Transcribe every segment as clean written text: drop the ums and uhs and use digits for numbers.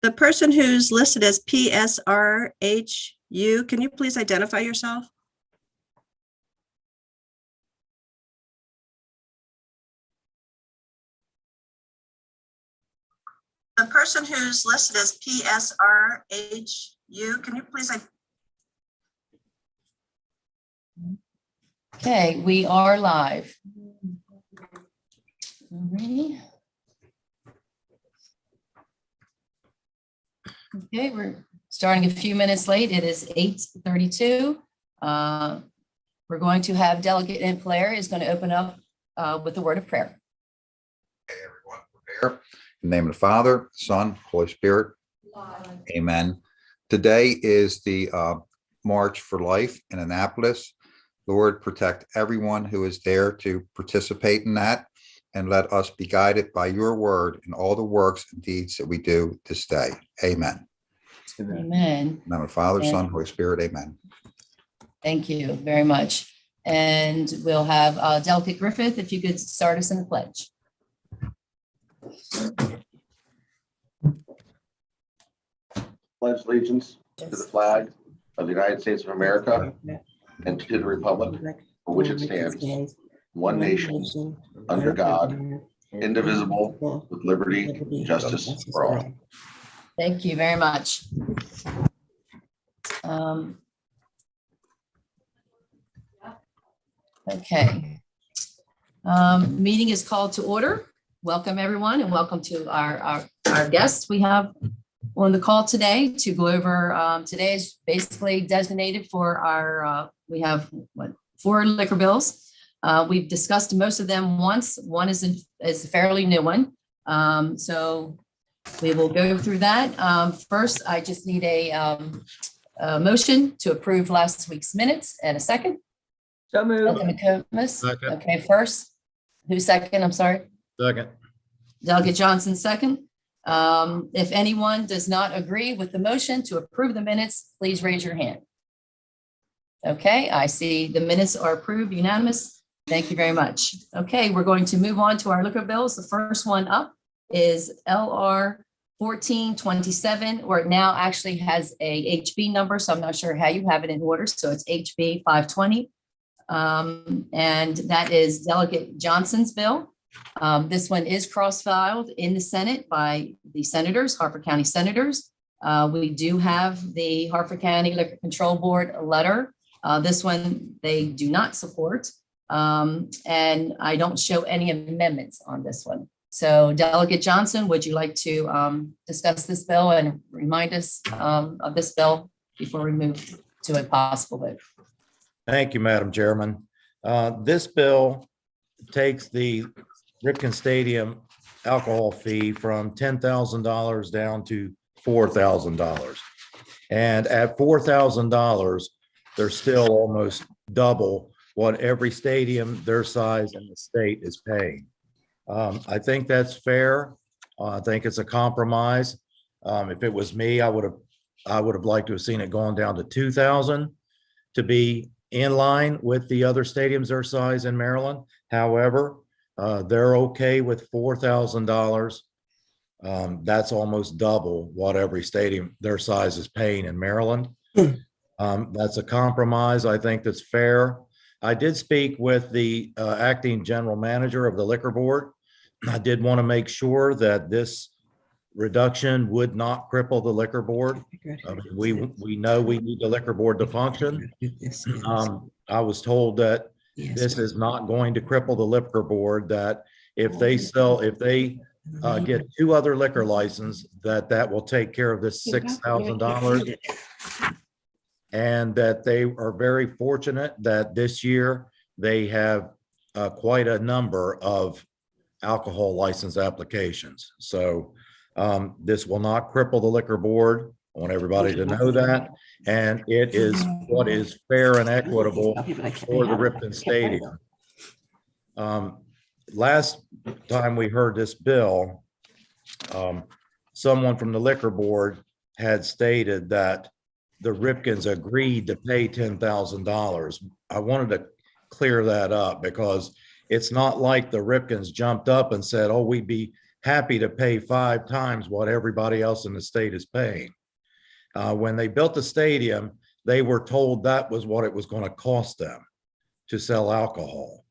The person who's listed as PSRHU, can you please identify yourself? The person who's listed as PSRHU, can you please? Okay, we are live. Alrighty. Okay, we're starting a few minutes late. It is 8:32. We're going to have Delegate Claire is going to open up with a word of prayer. Okay, everyone, prepare. In the name of the Father, Son, Holy Spirit. Amen. Today is the March for Life in Annapolis. Lord, protect everyone who is there to participate in that, and let us be guided by your word in all the works and deeds that we do this day. Amen. Amen. In the name of the Father, Son, Holy Spirit. Amen. Thank you very much. And we'll have Delegate Griffith, if you could start us in the pledge. Pledge allegiance to the flag of the United States of America and to the republic for which it stands, one nation, under God, indivisible, with liberty and justice for all. Thank you very much. Okay. Meeting is called to order. Welcome, everyone, and welcome to our guests we have on the call today to go over. Today is basically designated for our, we have 4 liquor bills. We've discussed most of them once. One is a fairly new one. So we will go through that. First, I just need a motion to approve last week's minutes and a second. So moved. Second. Okay, first. Who's second? I'm sorry. Second. Delegate Johnson, second. If anyone does not agree with the motion to approve the minutes, please raise your hand. Okay, I see the minutes are approved, unanimous. Thank you very much. Okay, we're going to move on to our liquor bills. The first one up is LR 1427, or it now actually has a HB number, so I'm not sure how you have it in order. So it's HB 520. And that is Delegate Johnson's bill. This one is cross-filed in the Senate by the senators, Harford County senators. We do have the Harford County Liquor Control Board letter. This one they do not support. And I don't show any amendments on this one. So Delegate Johnson, would you like to discuss this bill and remind us of this bill before we move to a possible vote? Thank you, Madam Chairman. This bill takes the Ripken Stadium alcohol fee from $10,000 down to $4,000. And at $4,000, they're still almost double what every stadium their size in the state is paying. I think that's fair. I think it's a compromise. If it was me, I would have liked to have seen it gone down to $2,000 to be in line with the other stadiums their size in Maryland. However, they're okay with $4,000. That's almost double what every stadium their size is paying in Maryland. That's a compromise. I think that's fair. I did speak with the acting general manager of the liquor board. I did want to make sure that this reduction would not cripple the liquor board. We know we need the liquor board to function. I was told that this is not going to cripple the liquor board, that if they get 2 other liquor licenses, that will take care of this $6,000. And that they are very fortunate that this year they have quite a number of alcohol license applications. So this will not cripple the liquor board. I want everybody to know that. And it is what is fair and equitable for the Ripken Stadium. Last time we heard this bill, someone from the liquor board had stated that the Ripkens agreed to pay $10,000. I wanted to clear that up because it's not like the Ripkens jumped up and said, oh, we'd be happy to pay 5 times what everybody else in the state is paying. When they built the stadium, they were told that was what it was going to cost them to sell alcohol.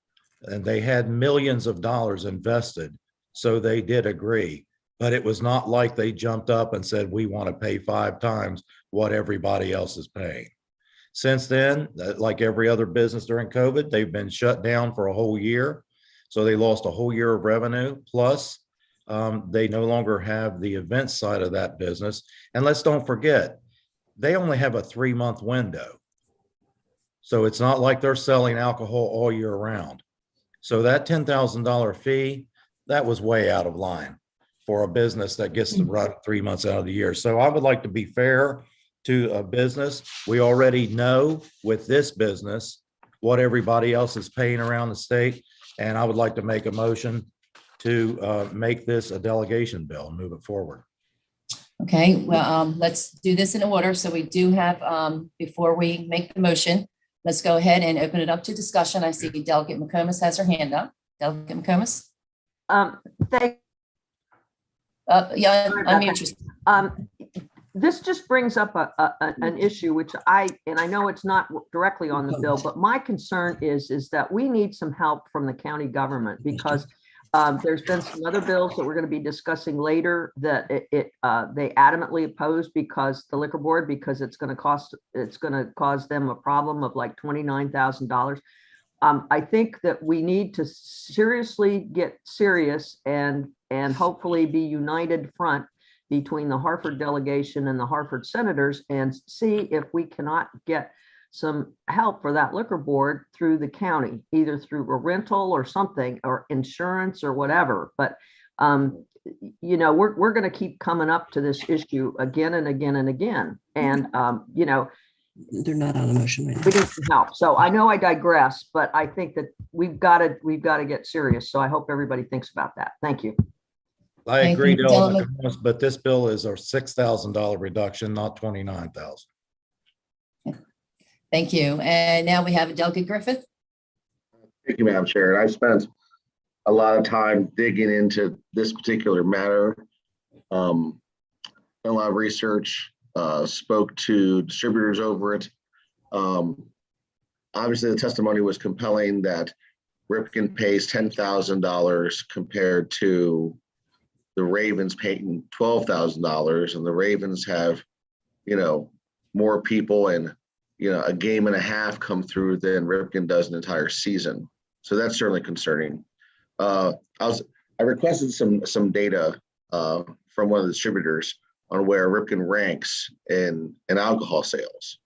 And they had millions of dollars invested. So they did agree, but it was not like they jumped up and said, we want to pay 5 times what everybody else is paying. Since then, like every other business during COVID, they've been shut down for a whole year. So they lost a whole year of revenue. Plus, they no longer have the event side of that business. And let's don't forget, they only have a 3-month window. So it's not like they're selling alcohol all year round. So that $10,000 fee, that was way out of line for a business that gets to run 3 months out of the year. So I would like to be fair to a business. We already know with this business what everybody else is paying around the state. And I would like to make a motion to make this a delegation bill and move it forward. Okay, well, let's do this in order. So we do have, before we make the motion, let's go ahead and open it up to discussion. I see Delegate McComas has her hand up. Delegate McComas? Thank Yeah, I'm interested. This just brings up an issue which I know it's not directly on the bill, but my concern is that we need some help from the county government, because there's been some other bills that we're going to be discussing later that they adamantly oppose, because the liquor board, because it's going to cause them a problem of like $29,000. I think that we need to seriously get serious and hopefully be united front between the Harford delegation and the Harford senators, and see if we cannot get some help for that liquor board through the county, either through a rental or something, or insurance or whatever. But you know, we're going to keep coming up to this issue again and again and again. And you know, they're not on a motion right now. we need some help. So I know I digress, but I think that we've got to get serious. So I hope everybody thinks about that. Thank you. I Thank agree, you, Delegate McComas, but this bill is a $6,000 reduction, not $29,000. Thank you. And now we have Delegate Griffith. Thank you, Madam Chair. I've spent a lot of time digging into this particular matter. Done a lot of research, spoke to distributors over it. Obviously, the testimony was compelling that Ripken pays $10,000 compared to the Ravens paying $12,000, and the Ravens have, you know, more people and, you know, a game and a half come through than Ripken does an entire season. So that's certainly concerning. I requested some data from one of the distributors on where Ripken ranks in alcohol sales.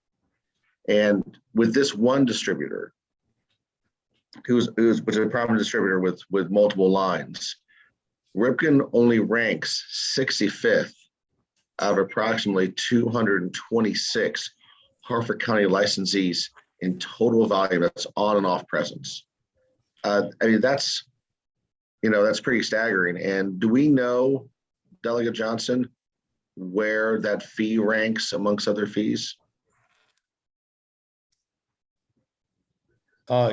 And with this one distributor, which is a prominent distributor with multiple lines, Ripken only ranks 65th out of approximately 226 Harford County licensees in total volume that's on and off presence. I mean, that's pretty staggering. And do we know, Delegate Johnson, where that fee ranks amongst other fees?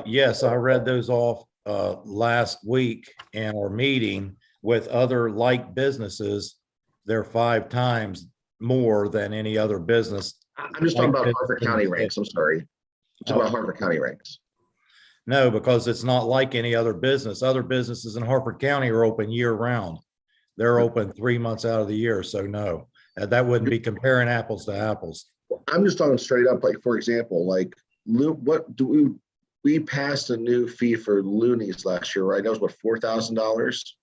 Yes, I read those off last week in our meeting. With other like businesses, they're 5 times more than any other business. I'm just talking about Harford County ranks. I'm sorry. I'm talking about Harford County ranks. No, because it's not like any other business. Other businesses in Harford County are open year round. They're open 3 months out of the year. So no, that wouldn't be comparing apples to apples. I'm just talking straight up, like, for example, like, what do we passed a new fee for Looney's last year, right? That was what, $4,000?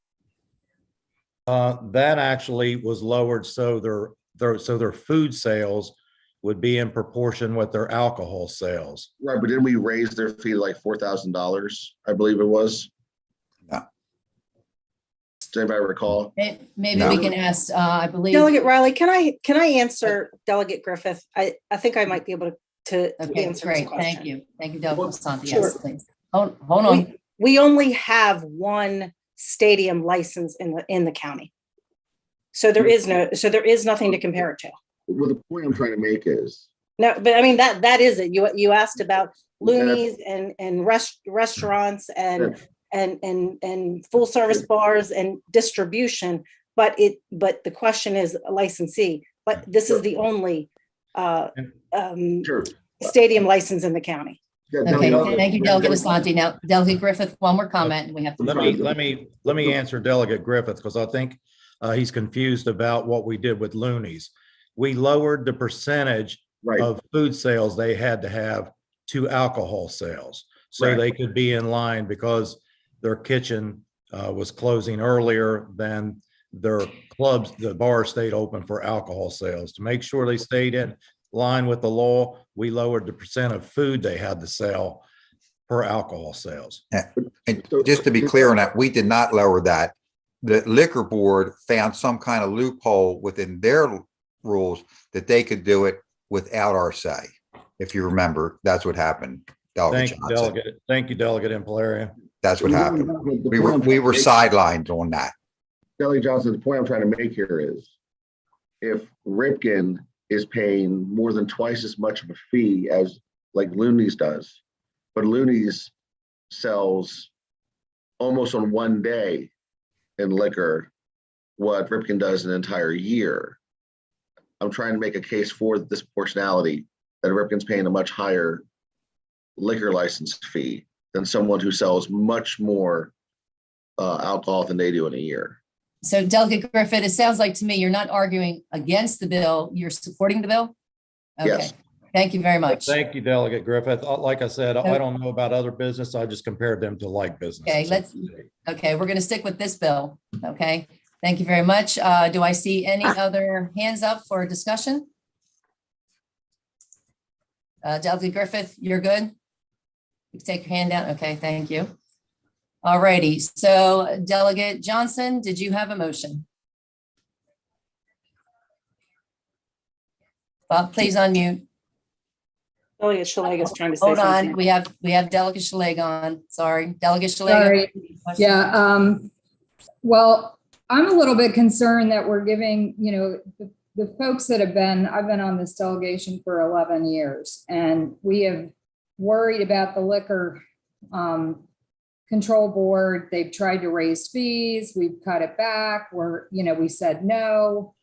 That actually was lowered so their food sales would be in proportion with their alcohol sales. Right, but didn't we raise their fee to like $4,000? I believe it was. No. Does anybody recall? Maybe No. we can ask, I believe. Delegate Riley, can I answer Delegate Griffith? I think I might be able to Okay, answer great. this question. Thank you. Thank you, Delegate Santi. Sure. Yes, please. Hold on. We only have one stadium license in the county. So there is nothing to compare it to. Well, the point I'm trying to make is, No, but I mean, that is it. You asked about Looney's and restaurants and and full service bars and distribution, but the question is a licensee, but this is the only Sure. stadium license in the county. Okay, thank you, Delegate Asante. Now, Delegate Griffith, one more comment, and we have to. Let me answer Delegate Griffith, because I think he's confused about what we did with Looney's. We lowered the percentage Right. of food sales they had to have to alcohol sales. So Right. they could be in line, because their kitchen was closing earlier than their clubs, the bar stayed open for alcohol sales. To make sure they stayed in line with the law, we lowered the percent of food they had to sell per alcohol sales. And just to be clear on that, we did not lower that. The liquor board found some kind of loophole within their rules that they could do it without our say. If you remember, that's what happened. Delegate Johnson. Thank you, Delegate Impalaria. That's what happened. We were sidelined on that. Delegate Johnson, the point I'm trying to make here is, if Ripken is paying more than twice as much of a fee as like Looney's does, but Looney's sells almost on one day in liquor what Ripken does an entire year. I'm trying to make a case for this proportionality, that Ripken's paying a much higher liquor license fee than someone who sells much more alcohol than they do in a year. So Delegate Griffith, it sounds like to me, you're not arguing against the bill, you're supporting the bill? Okay. Yes. Thank you very much. Thank you, Delegate Griffith. Like I said, I don't know about other business. I just compared them to like businesses. Okay, we're going to stick with this bill. Okay, thank you very much. Do I see any other hands up for discussion? Delegate Griffith, you're good? You can take your hand down. Okay, thank you. All righty. So Delegate Johnson, did you have a motion? Bob, please unmute. Delegate Shalega is trying to say Hold something. on, we have Delegate Shalega on. Sorry, Delegate Shalega. Sorry. Yeah, well, I'm a little bit concerned that we're giving, the folks that I've been on this delegation for 11 years, and we have worried about the liquor control board. They've tried to raise fees. We've cut it back. We said no.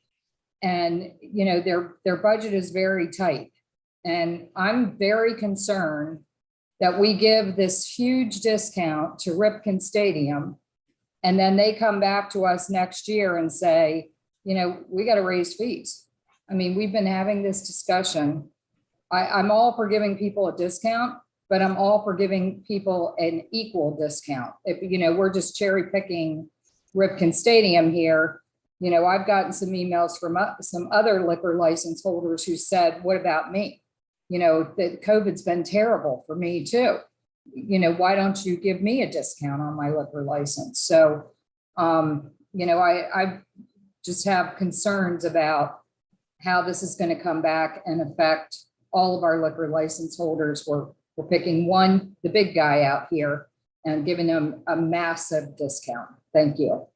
And, their budget is very tight. And I'm very concerned that we give this huge discount to Ripken Stadium, and then they come back to us next year and say, we got to raise fees. I mean, we've been having this discussion. I'm all for giving people a discount, but I'm all for giving people an equal discount. If, we're just cherry picking Ripken Stadium here. I've gotten some emails from some other liquor license holders who said, what about me? That COVID's been terrible for me too. Why don't you give me a discount on my liquor license? So, I just have concerns about how this is going to come back and affect all of our liquor license holders. We're picking the big guy out here and giving them a massive discount. Thank you.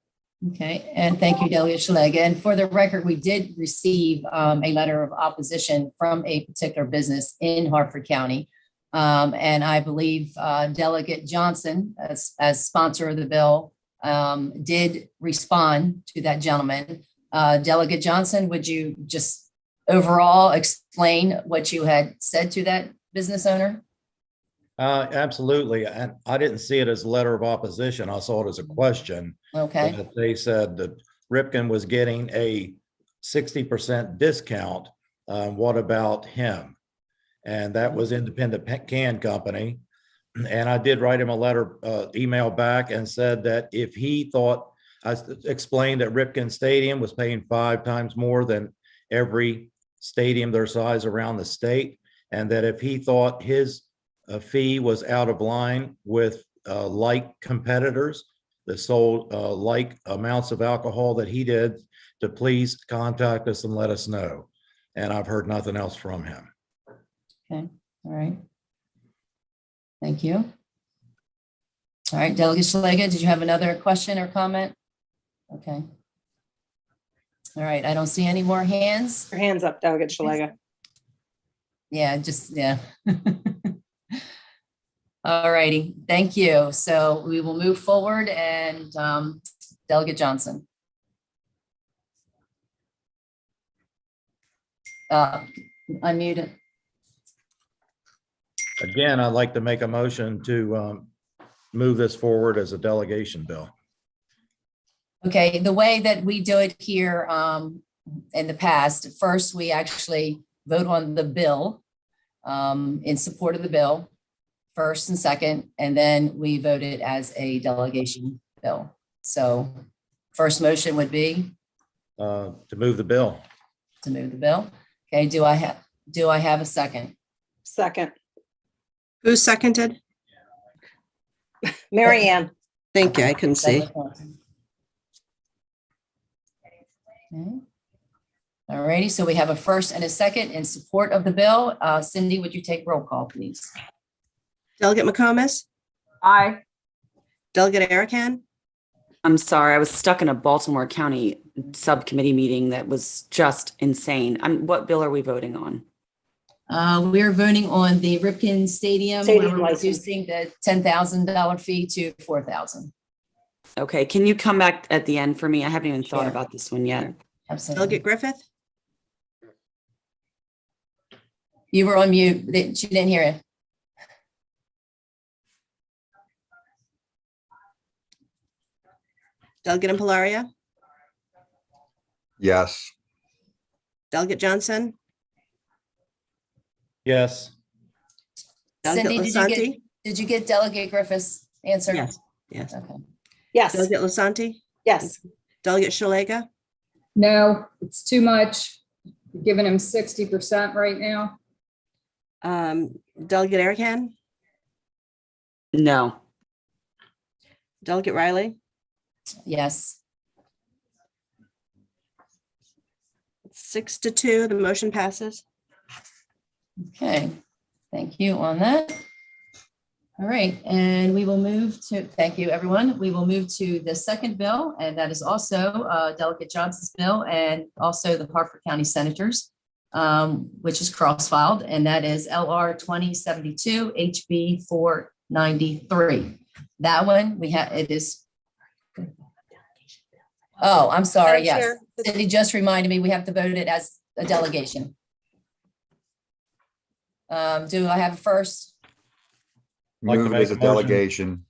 Okay, and thank you, Delegate Shalega. And for the record, we did receive a letter of opposition from a particular business in Harford County. And I believe Delegate Johnson, as sponsor of the bill, did respond to that gentleman. Delegate Johnson, would you just overall explain what you had said to that business owner? Absolutely. And I didn't see it as a letter of opposition. I saw it as a question. Okay. That they said that Ripken was getting a 60% discount. What about him? And that was Independent Can Company. And I did write him a letter, email back, and said that if he thought, I explained that Ripken Stadium was paying 5 times more than every stadium their size around the state. And that if he thought his fee was out of line with like competitors that sold like amounts of alcohol that he did, to please contact us and let us know. And I've heard nothing else from him. Okay, all right. Thank you. All right, Delegate Shalega, did you have another question or comment? Okay. All right, I don't see any more hands. Your hands up, Delegate Shalega. Yeah. All righty, thank you. So we will move forward and Delegate Johnson. Unmute it. Again, I'd like to make a motion to move this forward as a delegation bill. Okay, the way that we do it here in the past, first, we actually vote on the bill in support of the bill, first and second, and then we vote it as a delegation bill. So first motion would be To move the bill. to move the bill. Okay, do I have a second? Second, Who seconded? Mary Ann. Thank you. I couldn't see. Okay. All righty, so we have a first and a second in support of the bill. Cindy, would you take roll call, please? Delegate McComas, Aye. Delegate Erican, I'm sorry, I was stuck in a Baltimore County subcommittee meeting that was just insane. What bill are we voting on? We're voting on the Ripken Stadium, where Stadium we're license. reducing the $10,000 fee to $4,000. Okay, can you come back at the end for me? I haven't even thought Sure. about this one yet. Absolutely. Delegate Griffith, You were on mute. She didn't hear it. Delegate Impalaria, Yes. Delegate Johnson, Yes. Delegate Cindy, did you get Delegate Griffith's answer? Yes, yes. Okay. Yes, Delegate Lasanti, yes, Delegate Shalega, No, it's too much. You're giving him 60% right now. Delegate Erican, No. Delegate Riley, Yes. 6-2, the motion passes. Okay. Thank you on that. All right, and we will move to, thank you, everyone. We will move to the second bill, and that is also Delegate Johnson's bill and also the Harford County Senators, which is cross-filed, and that is LR 2072 HB 493. That one, it is. Oh, I'm sorry, Madam yes. Chair, Cindy just reminded me we have to vote it as a delegation. Do I have a first? Like to Move make as a a motion. delegation.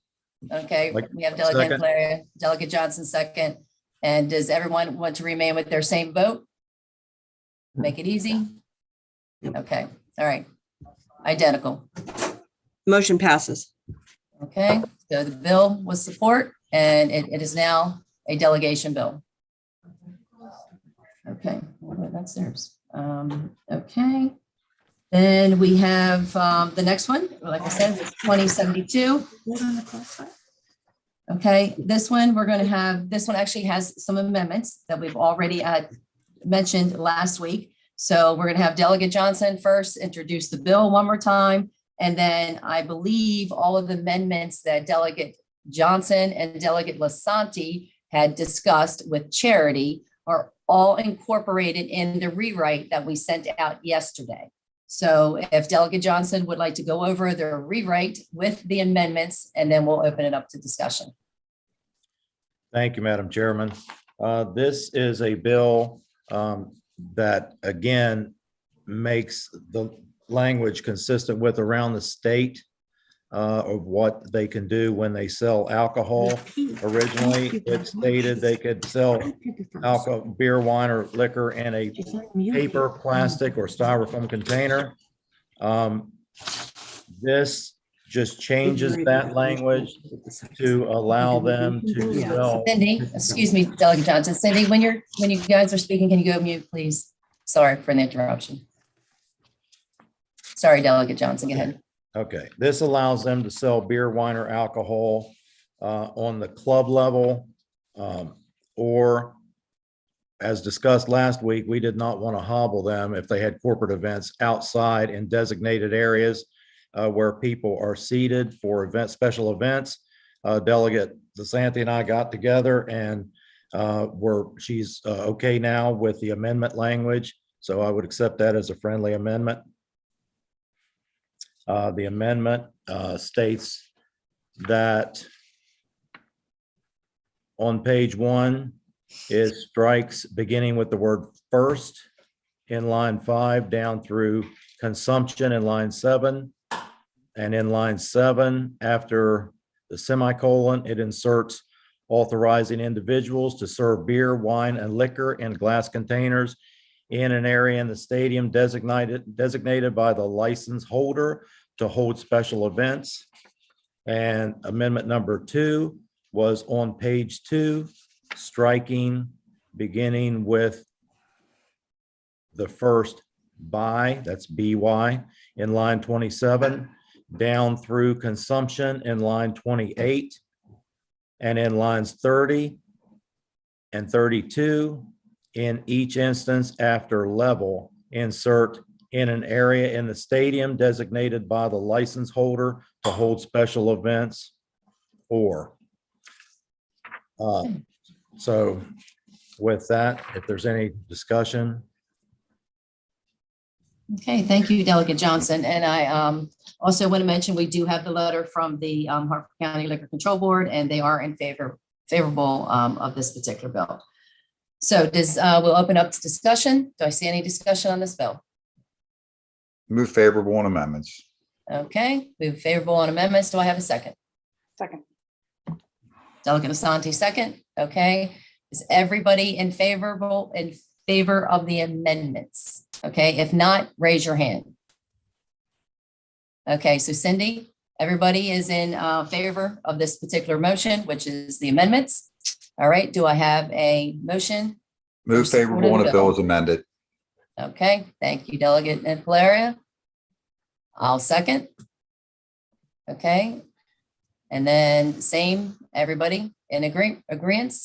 Okay, Like, we have Delegate second. Clary, Delegate Johnson second. And does everyone want to remain with their same vote? Make it easy? Okay, all right. Identical. Motion passes. Okay, so the bill was support and it is now a delegation bill. Okay, well, that's theirs. Okay. Then we have the next one, like I said, it's 2072. Okay, this one, this one actually has some amendments that we've already mentioned last week. So we're going to have Delegate Johnson first introduce the bill one more time. And then I believe all of the amendments that Delegate Johnson and Delegate Lasanti had discussed with Charity are all incorporated in the rewrite that we sent out yesterday. So if Delegate Johnson would like to go over the rewrite with the amendments, and then we'll open it up to discussion. Thank you, Madam Chairman. This is a bill that, again, makes the language consistent with around the state of what they can do when they sell alcohol. Originally, it stated they could sell alcohol, beer, wine, or liquor in a paper, plastic, or styrofoam container. This just changes that language to allow them to sell. Cindy, excuse me, Delegate Johnson. Cindy, when you guys are speaking, can you go mute, please? Sorry for the interruption. Sorry, Delegate Johnson, go ahead. Okay, this allows them to sell beer, wine, or alcohol on the club level, or as discussed last week, we did not want to hobble them if they had corporate events outside in designated areas where people are seated for special events. Delegate DeSanti and I got together and she's okay now with the amendment language. So I would accept that as a friendly amendment. The amendment states that on page 1, it strikes beginning with the word first in line 5 down through consumption in line 7. And in line 7, after the semicolon, it inserts authorizing individuals to serve beer, wine, and liquor in glass containers in an area in the stadium designated by the license holder to hold special events. And amendment number 2 was on page 2, striking beginning with the first by, that's BY, in line 27, down through consumption in line 28, and in lines 30 and 32, in each instance after level, insert in an area in the stadium designated by the license holder to hold special events or. So with that, if there's any discussion. Okay, thank you, Delegate Johnson. And I also want to mention, we do have the letter from the Harford County Liquor Control Board, and they are in favorable of this particular bill. So we'll open up to discussion. Do I see any discussion on this bill? Move favorable on amendments. Okay, move favorable on amendments. Do I have a second? Second. Delegate Asante, second. Okay, is everybody in favor of the amendments? Okay, if not, raise your hand. Okay, so Cindy, everybody is in favor of this particular motion, which is the amendments. All right, do I have a motion? Move favorable on the bill as amended. Okay, thank you, Delegate Valeria. I'll second. Okay, and then same, everybody in agreement?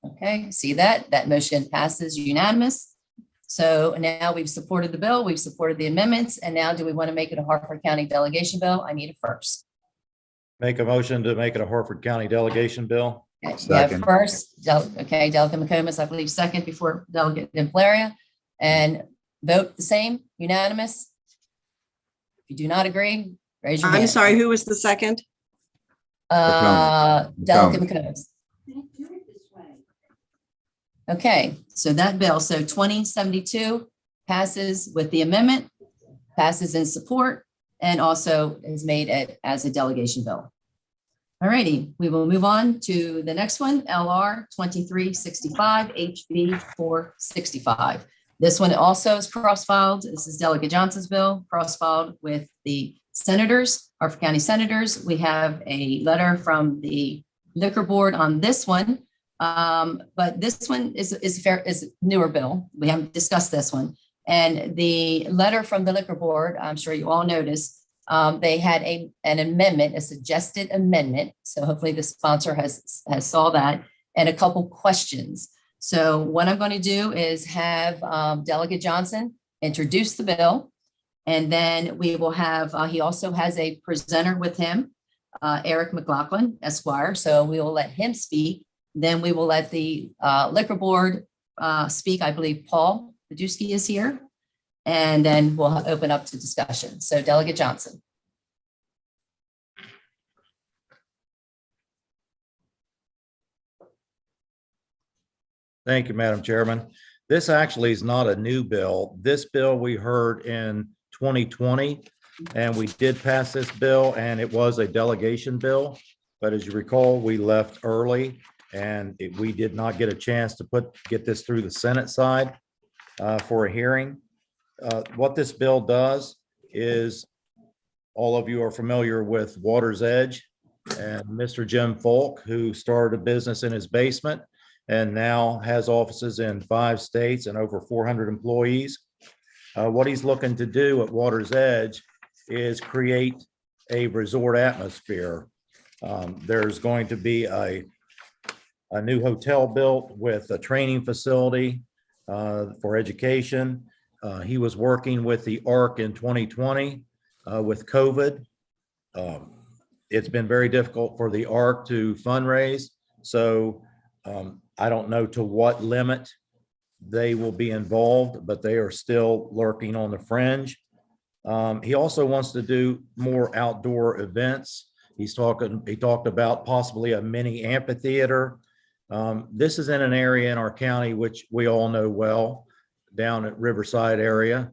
Okay, see that motion passes unanimous. So now we've supported the bill, we've supported the amendments, and now do we want to make it a Harford County delegation bill? I need a first. Make a motion to make it a Harford County delegation bill. Okay, we have Second. first, okay, Delegate McComas, I believe second before Delegate Valeria, and vote the same, unanimous. If you do not agree, raise your hand. I'm sorry, who was the second? Delegate McComas. Okay, so that bill, so 2072 passes with the amendment, passes in support, and also is made as a delegation bill. All righty, we will move on to the next one, LR 2365, HB 465. This one also is cross-filed. This is Delegate Johnson's bill, cross-filed with the senators, Harford County senators. We have a letter from the Liquor Board on this one. But this one is a newer bill. We haven't discussed this one. And the letter from the Liquor Board, I'm sure you all noticed, they had an amendment, a suggested amendment. So hopefully the sponsor has saw that, and a couple questions. So what I'm going to do is have Delegate Johnson introduce the bill, and then we will have, he also has a presenter with him, Eric McLaughlin, Esquire. So we will let him speak. Then we will let the Liquor Board speak. I believe Paul Badusky is here. And then we'll open up to discussion. So Delegate Johnson. Thank you, Madam Chairman. This actually is not a new bill. This bill we heard in 2020, and we did pass this bill, and it was a delegation bill. But as you recall, we left early, and we did not get a chance to get this through the Senate side for a hearing. What this bill does is, all of you are familiar with Water's Edge and Mr. Jim Folk, who started a business in his basement and now has offices in 5 states and over 400 employees. What he's looking to do at Water's Edge is create a resort atmosphere. There's going to be a new hotel built with a training facility for education. He was working with the ARC in 2020 with COVID. It's been very difficult for the ARC to fundraise. So I don't know to what limit they will be involved, but they are still lurking on the fringe. He also wants to do more outdoor events. He talked about possibly a mini amphitheater. This is in an area in our county which we all know well, down at Riverside area.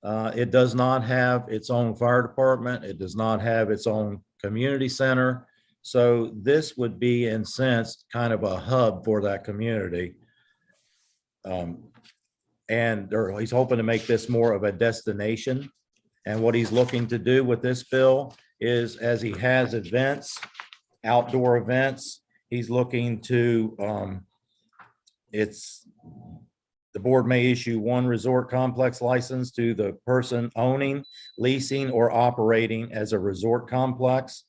It does not have its own fire department. It does not have its own community center. So this would be, in a sense, kind of a hub for that community. He's hoping to make this more of a destination. And what he's looking to do with this bill is, as he has events, outdoor events, he's looking to, the board may issue one resort complex license to the person owning, leasing, or operating as a resort complex.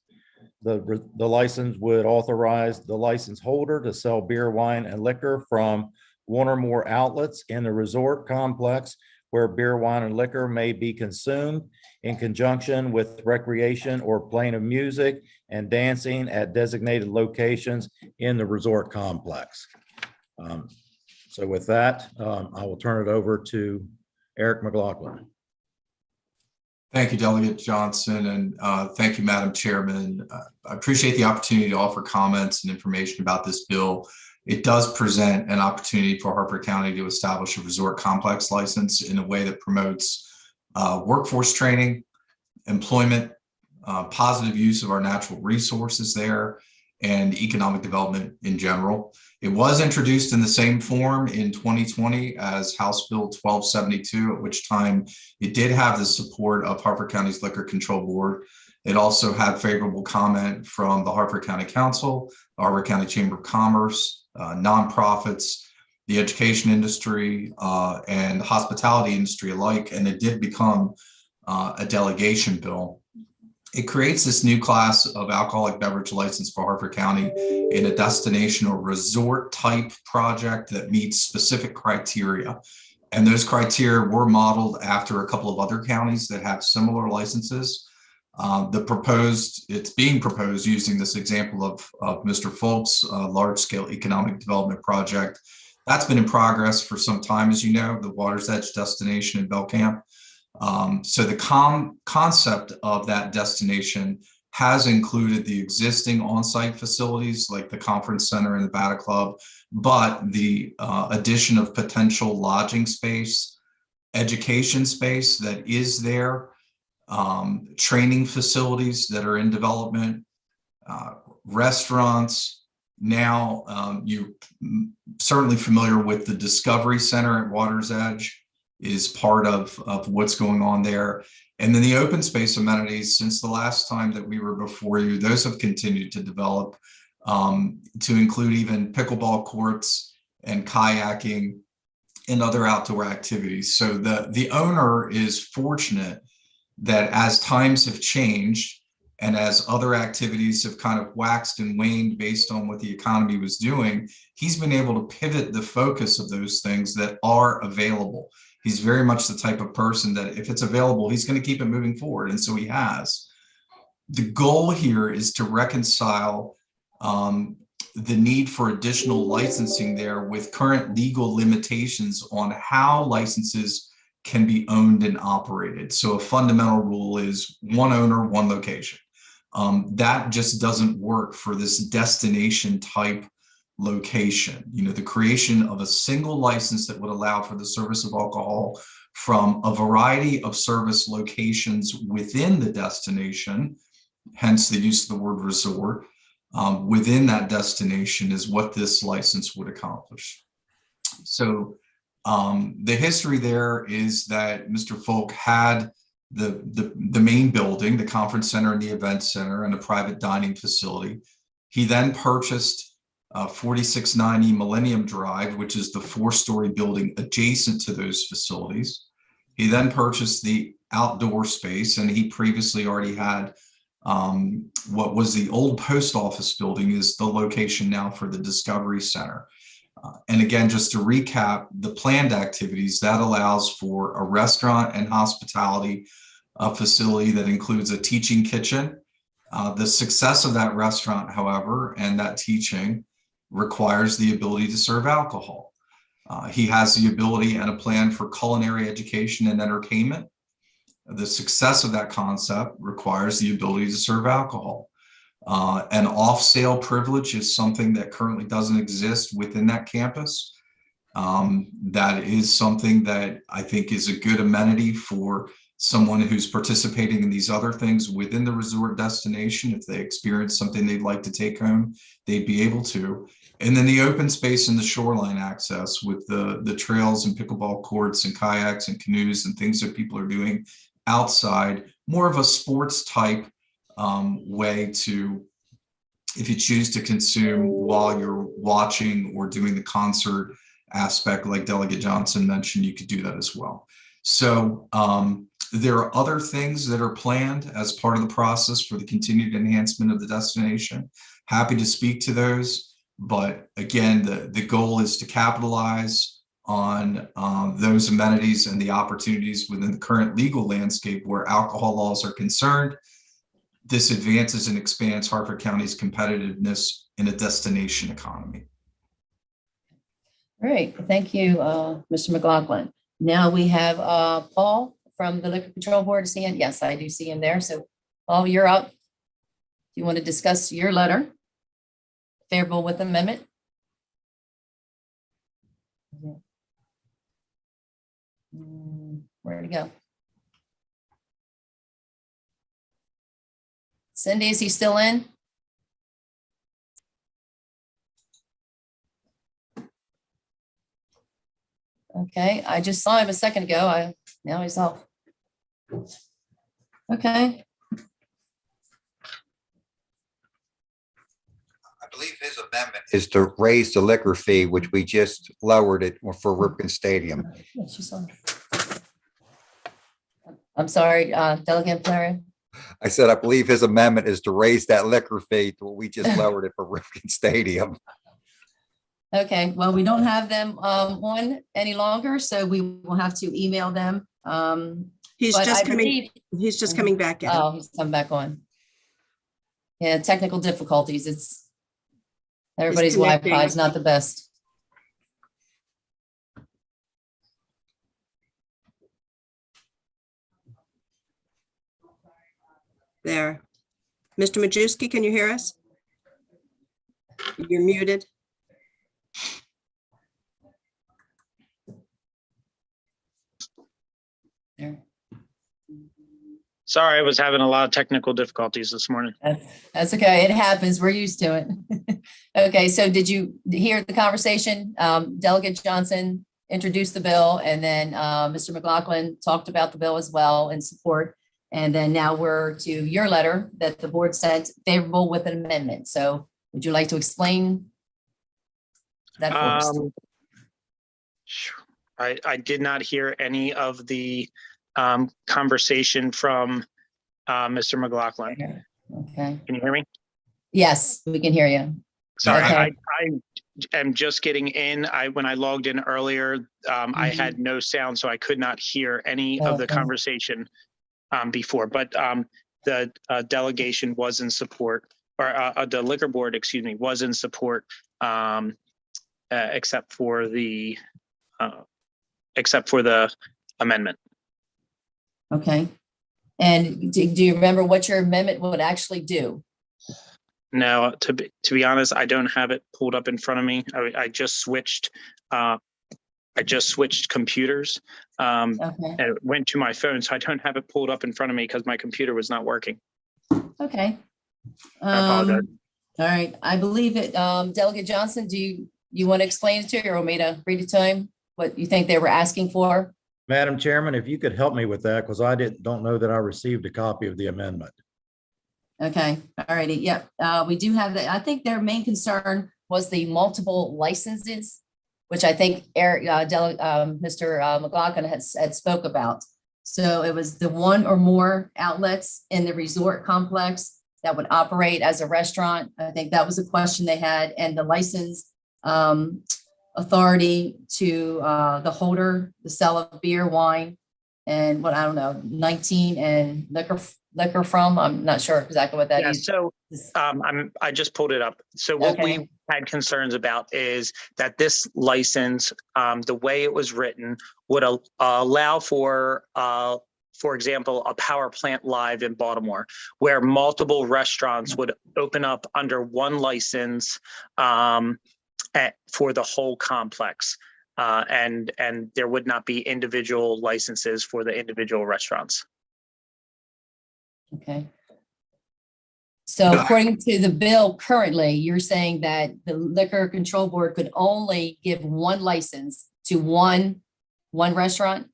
The license would authorize the license holder to sell beer, wine, and liquor from one or more outlets in the resort complex where beer, wine, and liquor may be consumed in conjunction with recreation or playing of music and dancing at designated locations in the resort complex. So with that, I will turn it over to Eric McLaughlin. Thank you, Delegate Johnson, and thank you, Madam Chairman. I appreciate the opportunity to offer comments and information about this bill. It does present an opportunity for Harford County to establish a resort complex license in a way that promotes workforce training, employment, positive use of our natural resources there, and economic development in general. It was introduced in the same form in 2020 as House Bill 1272, at which time it did have the support of Harford County's Liquor Control Board. It also had favorable comment from the Harford County Council, the Harford County Chamber of Commerce, nonprofits, the education industry, and the hospitality industry alike, and it did become a delegation bill. It creates this new class of alcoholic beverage license for Harford County in a destination or resort type project that meets specific criteria. And those criteria were modeled after a couple of other counties that have similar licenses. It's being proposed using this example of Mr. Folt's large scale economic development project. That's been in progress for some time, as you know, the Water's Edge destination in Belcamp. So the concept of that destination has included the existing on-site facilities like the conference center and the Bata Club, but the addition of potential lodging space, education space that is there, training facilities that are in development, restaurants. Now, you're certainly familiar with the Discovery Center at Water's Edge is part of what's going on there. And then the open space amenities, since the last time that we were before you, those have continued to develop to include even pickleball courts and kayaking and other outdoor activities. So the owner is fortunate that as times have changed and as other activities have kind of waxed and waned based on what the economy was doing, he's been able to pivot the focus of those things that are available. He's very much the type of person that if it's available, he's going to keep it moving forward. And so he has. The goal here is to reconcile the need for additional licensing there with current legal limitations on how licenses can be owned and operated. So a fundamental rule is one owner, one location. That just doesn't work for this destination type location. You know, the creation of a single license that would allow for the service of alcohol from a variety of service locations within the destination, hence the use of the word resort, within that destination is what this license would accomplish. So the history there is that Mr. Folk had the main building, the conference center and the event center and a private dining facility. He then purchased 4690 Millennium Drive, which is the 4-story building adjacent to those facilities. He then purchased the outdoor space, and he previously already had what was the old post office building is the location now for the Discovery Center. And again, just to recap the planned activities, that allows for a restaurant and hospitality facility that includes a teaching kitchen. The success of that restaurant, however, and that teaching requires the ability to serve alcohol. He has the ability and a plan for culinary education and entertainment. the success of that concept requires the ability to serve alcohol. An off-sale privilege is something that currently doesn't exist within that campus. That is something that I think is a good amenity for someone who's participating in these other things within the resort destination. If they experience something they'd like to take home, they'd be able to. And then the open space and the shoreline access with the trails and pickleball courts and kayaks and canoes and things that people are doing outside, more of a sports type way to, if you choose to consume while you're watching or doing the concert aspect, like Delegate Johnson mentioned, you could do that as well. So there are other things that are planned as part of the process for the continued enhancement of the destination. Happy to speak to those. But again, the goal is to capitalize on those amenities and the opportunities within the current legal landscape where alcohol laws are concerned. This advances and expands Harford County's competitiveness in a destination economy. All right, thank you, Mr. McLaughlin. Now we have Paul from the Liquor Control Board. Is he in? Yes, I do see him there. So Paul, you're up. Do you want to discuss your letter? Favorable with amendment? Where'd he go? Cindy, is he still in? Okay, I just saw him a second ago. Now he's off. Okay. I believe his amendment is to raise the liquor fee, which we just lowered it for Ripken Stadium. Yeah, she's on. I'm sorry, Delegate Fleury. I said, I believe his amendment is to raise that liquor fee to what we just lowered it for Ripken Stadium. Okay, well, we don't have them on any longer, so we will have to email them. He's But just I coming, believe- he's just coming back in. Oh, he's come back on. Yeah, technical difficulties. It's everybody's connecting. Wi-Fi is not the best. There. Mr. Majewski, can you hear us? You're muted. There. Sorry, I was having a lot of technical difficulties this morning. That's okay. It happens. We're used to it. Okay, so did you hear the conversation? Delegate Johnson introduced the bill, and then Mr. McLaughlin talked about the bill as well in support. And then now we're to your letter that the board sent favorable with an amendment. So would you like to explain that first? I did not hear any of the conversation from Mr. McLaughlin. Okay. Can you hear me? Yes, we can hear you. Sorry, Okay. I am just getting in. When I logged in earlier, I had no sound, so I could not hear any of the Okay. conversation before. But the delegation was in support, or the liquor board, excuse me, was in support, except for the amendment. Okay. And do you remember what your amendment would actually do? No, to be honest, I don't have it pulled up in front of me. I just switched. I just switched computers. Okay. And it went to my phone, so I don't have it pulled up in front of me because my computer was not working. Okay. I apologize. All right. I believe it. Delegate Johnson, do you want to explain it to you or want me to read it to him? What you think they were asking for? Madam Chairman, if you could help me with that, because I don't know that I received a copy of the amendment. Okay, all righty, yep, we do have that. I think their main concern was the multiple licenses, which I think Eric, Mr. McLaughlin had spoke about. So it was the one or more outlets in the resort complex that would operate as a restaurant. I think that was a question they had, and the license authority to the holder, the sale of beer, wine, and what, I don't know, 19 and liquor from, I'm not sure exactly what that Yeah, is. so I just pulled it up. So what Okay. we had concerns about is that this license, the way it was written, would allow for for example, a power plant live in Baltimore, where multiple restaurants would open up under one license for the whole complex. And there would not be individual licenses for the individual restaurants. Okay. So according to the bill currently, you're saying that the Liquor Control Board could only give one license to one restaurant?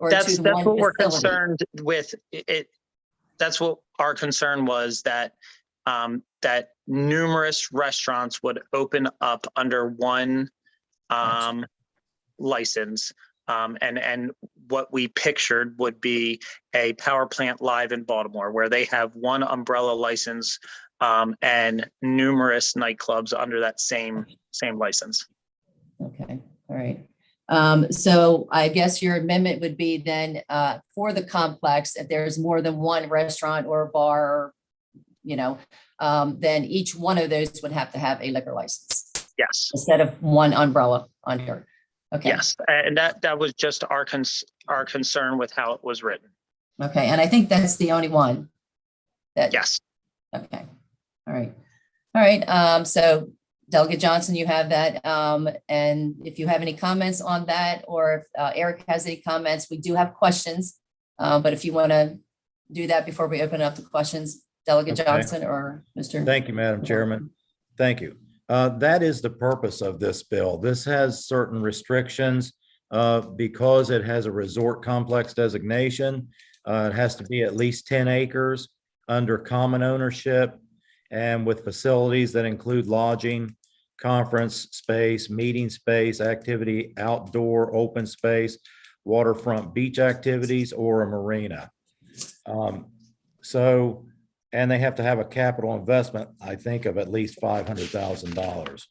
Or That's to the one what we're facility? concerned with. That's what our concern was, that that numerous restaurants would open up under one license. And what we pictured would be a power plant live in Baltimore, where they have one umbrella license and numerous nightclubs under that same license. Okay, all right. So I guess your amendment would be then for the complex, if there's more than one restaurant or bar, then each one of those would have to have a liquor license. Yes. Instead of one umbrella under. Okay. Yes, and that was just our concern with how it was written. Okay, and I think that's the only one. Yes. Okay. All right. So Delegate Johnson, you have that. And if you have any comments on that, or if Eric has any comments, we do have questions. But if you want to do that before we open up the questions, Delegate Johnson or Mr. Thank you, Madam Chairman. Thank you. That is the purpose of this bill. This has certain restrictions because it has a resort complex designation. It has to be at least 10 acres under common ownership and with facilities that include lodging, conference space, meeting space, activity, outdoor open space, waterfront beach activities, or a marina. And they have to have a capital investment, I think, of at least $500,000.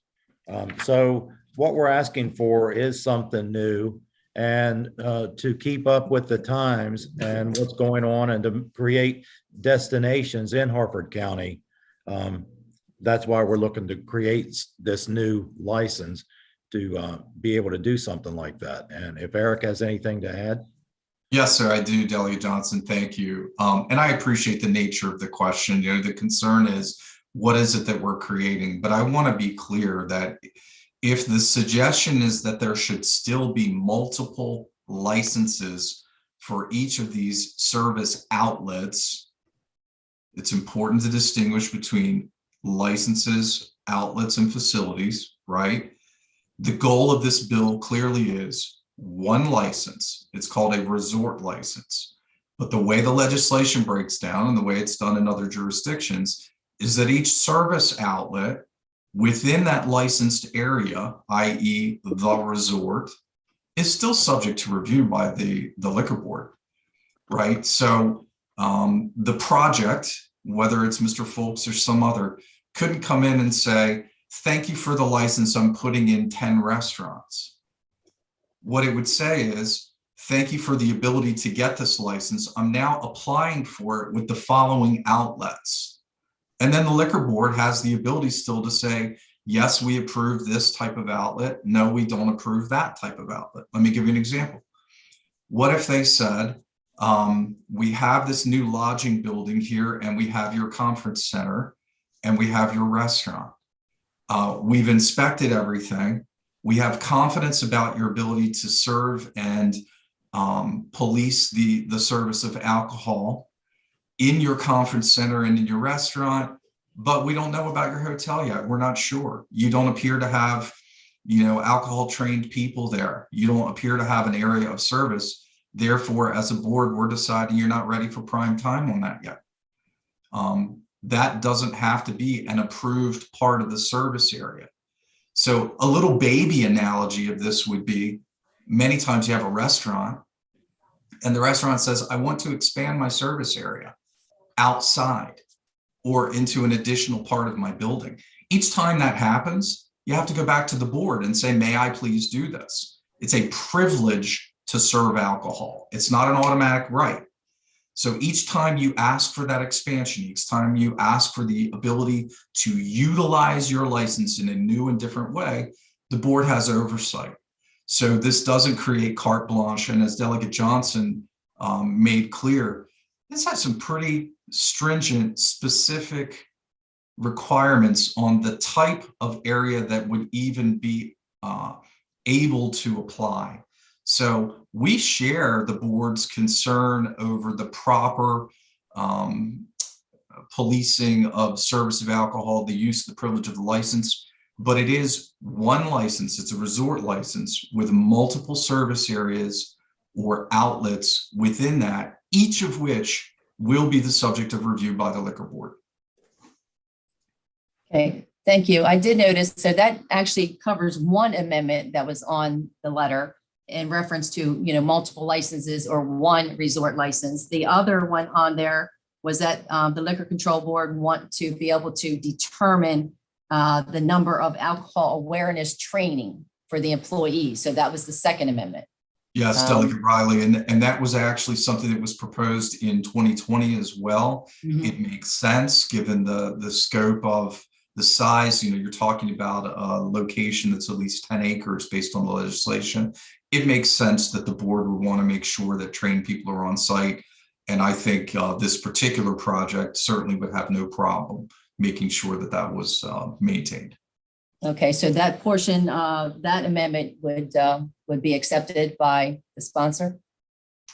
So what we're asking for is something new, and to keep up with the times and what's going on, and to create destinations in Harford County. That's why we're looking to create this new license to be able to do something like that. And if Eric has anything to add. Yes, sir, I do, Delegate Johnson. Thank you. And I appreciate the nature of the question. The concern is, what is it that we're creating? But I want to be clear that if the suggestion is that there should still be multiple licenses for each of these service outlets, it's important to distinguish between licenses, outlets, and facilities, right? The goal of this bill clearly is one license. It's called a resort license. But the way the legislation breaks down and the way it's done in other jurisdictions is that each service outlet within that licensed area, i.e. the resort, is still subject to review by the liquor board, right? So the project, whether it's Mr. Folks or some other, couldn't come in and say, thank you for the license, I'm putting in 10 restaurants. What it would say is, thank you for the ability to get this license. I'm now applying for it with the following outlets. And then the liquor board has the ability still to say, yes, we approve this type of outlet. No, we don't approve that type of outlet. Let me give you an example. What if they said, we have this new lodging building here, and we have your conference center, and we have your restaurant. We've inspected everything. We have confidence about your ability to serve and police the service of alcohol in your conference center and in your restaurant, but we don't know about your hotel yet. We're not sure. You don't appear to have, alcohol trained people there. You don't appear to have an area of service. Therefore, as a board, we're deciding you're not ready for prime time on that yet. That doesn't have to be an approved part of the service area. So a little baby analogy of this would be, many times you have a restaurant and the restaurant says, I want to expand my service area outside or into an additional part of my building. Each time that happens, you have to go back to the board and say, may I please do this? It's a privilege to serve alcohol. It's not an automatic right. So each time you ask for that expansion, each time you ask for the ability to utilize your license in a new and different way, the board has oversight. So this doesn't create carte blanche. And as Delegate Johnson made clear, this has some pretty stringent, specific requirements on the type of area that would even be able to apply. So we share the board's concern over the proper policing of service of alcohol, the use of the privilege of the license, but it is one license. It's a resort license with multiple service areas or outlets within that, each of which will be the subject of review by the liquor board. Okay, thank you. I did notice, so that actually covers one amendment that was on the letter in reference to, multiple licenses or one resort license. The other one on there was that the Liquor Control Board want to be able to determine the number of alcohol awareness training for the employees. So that was the second amendment. Yes, Delegate Riley, and that was actually something that was proposed in 2020 as well. It makes sense given the scope of the size. You're talking about a location that's at least 10 acres based on the legislation. It makes sense that the board would want to make sure that trained people are on site. And I think this particular project certainly would have no problem making sure that that was maintained. Okay, so that portion, that amendment would be accepted by the sponsor?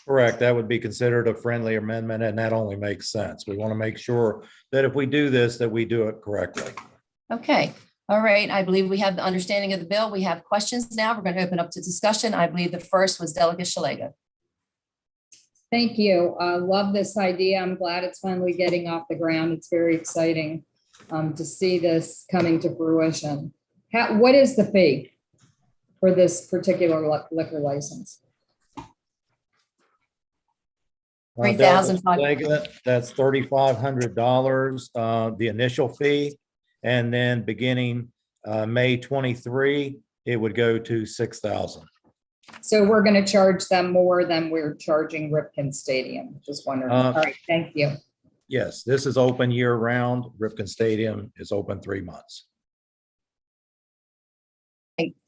Correct. That would be considered a friendly amendment, and that only makes sense. We want to make sure that if we do this, that we do it correctly. Okay, all right. I believe we have the understanding of the bill. We have questions now. We're going to open up to discussion. I believe the first was Delegate Shalega. Thank you. I love this idea. I'm glad it's finally getting off the ground. It's very exciting to see this coming to fruition. What is the fee for this particular liquor license? $3,500. That's $3,500, the initial fee. And then beginning May 23, it would go to $6,000. So we're going to charge them more than we're charging Ripken Stadium. Just wondering. All right, thank you. Yes, this is open year round. Ripken Stadium is open 3 months.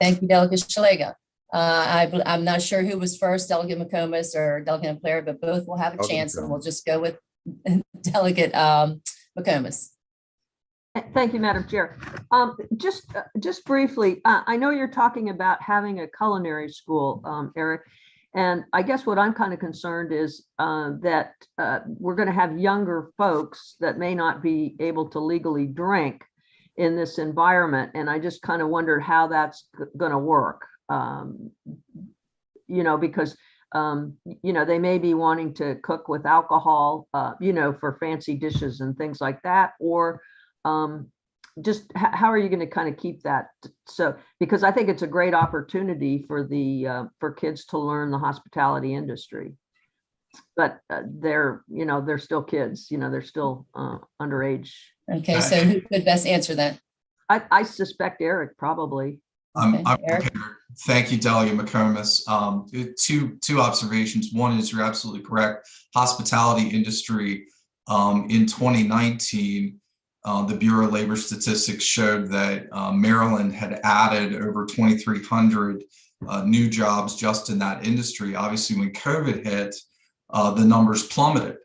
Thank you, Delegate Shalega. I'm not sure who was first, Delegate McComas or Delegate Blair, but both will have a chance, and we'll just go with Delegate McComas. Thank you, Madam Chair. Just briefly, I know you're talking about having a culinary school, Eric, and I guess what I'm kind of concerned is that we're going to have younger folks that may not be able to legally drink in this environment, and I just kind of wondered how that's going to work. Because they may be wanting to cook with alcohol, for fancy dishes and things like that, or just how are you going to kind of keep that? So, because I think it's a great opportunity for for kids to learn the hospitality industry, but they're still kids, they're still underage. Okay, so who could best answer that? I suspect Eric probably. I'm prepared. Thank you, Delegate McComas. Two observations. One is you're absolutely correct. Hospitality industry in 2019, the Bureau of Labor Statistics showed that Maryland had added over 2,300 new jobs just in that industry. Obviously, when COVID hit, the numbers plummeted.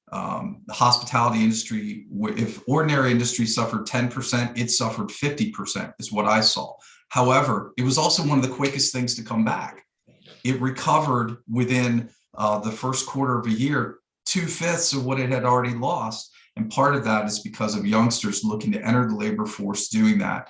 The hospitality industry, if ordinary industry suffered 10%, it suffered 50% is what I saw. However, it was also one of the quickest things to come back. It recovered within the first quarter of a year, 2/5 of what it had already lost. And part of that is because of youngsters looking to enter the labor force doing that.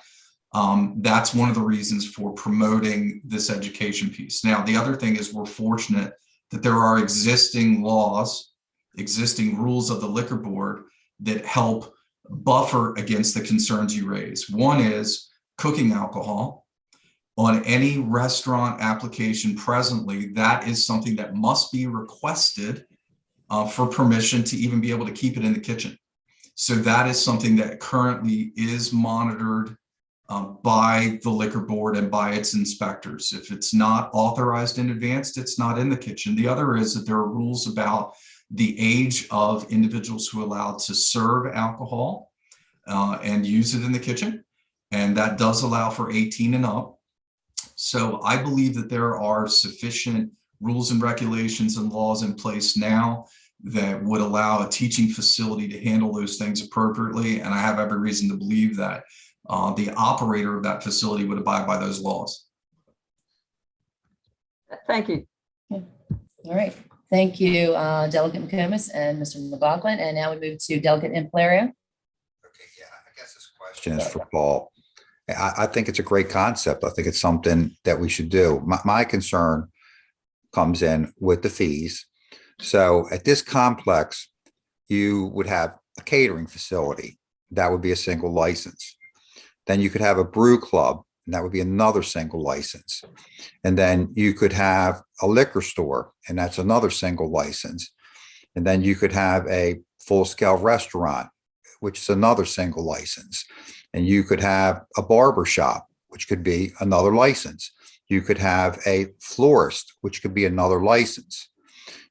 That's one of the reasons for promoting this education piece. Now, the other thing is we're fortunate that there are existing laws, existing rules of the liquor board that help buffer against the concerns you raise. One is cooking alcohol. On any restaurant application presently, that is something that must be requested for permission to even be able to keep it in the kitchen. So that is something that currently is monitored by the liquor board and by its inspectors. If it's not authorized in advance, it's not in the kitchen. The other is that there are rules about the age of individuals who are allowed to serve alcohol and use it in the kitchen. And that does allow for 18 and up. So I believe that there are sufficient rules and regulations and laws in place now that would allow a teaching facility to handle those things appropriately. And I have every reason to believe that the operator of that facility would abide by those laws. Thank you. All right. Thank you, Delegate McComas and Mr. McLaughlin. And now we move to Delegate Implaria. Okay, yeah, I guess this question is for Paul. I think it's a great concept. I think it's something that we should do. My concern comes in with the fees. So at this complex, you would have a catering facility. That would be a single license. Then you could have a brew club, and that would be another single license. And then you could have a liquor store, and that's another single license. And then you could have a full-scale restaurant, which is another single license. And you could have a barber shop, which could be another license. You could have a florist, which could be another license.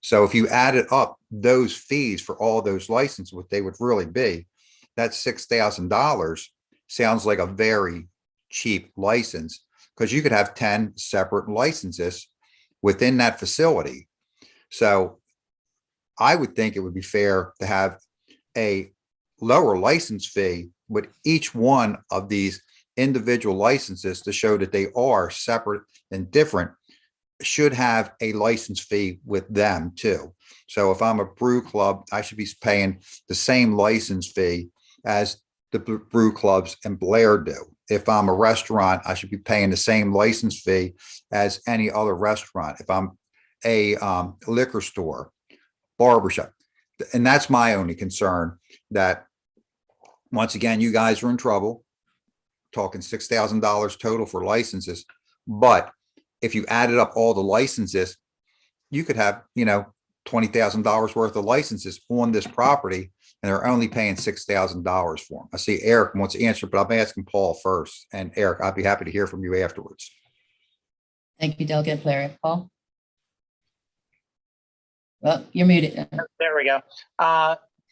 So if you added up those fees for all those licenses, what they would really be, that's $6,000. Sounds like a very cheap license, because you could have 10 separate licenses within that facility. So I would think it would be fair to have a lower license fee with each one of these individual licenses to show that they are separate and different, should have a license fee with them too. So if I'm a brew club, I should be paying the same license fee as the brew clubs in Blair do. If I'm a restaurant, I should be paying the same license fee as any other restaurant. If I'm a liquor store, barbershop. And that's my only concern, that once again, you guys are in trouble, talking $6,000 total for licenses. But if you added up all the licenses, you could have, $20,000 worth of licenses on this property, and they're only paying $6,000 for them. I see Eric wants to answer, but I'm asking Paul first. And Eric, I'd be happy to hear from you afterwards. Thank you, Delegate Implaria. Paul? Well, you're muted. There we go.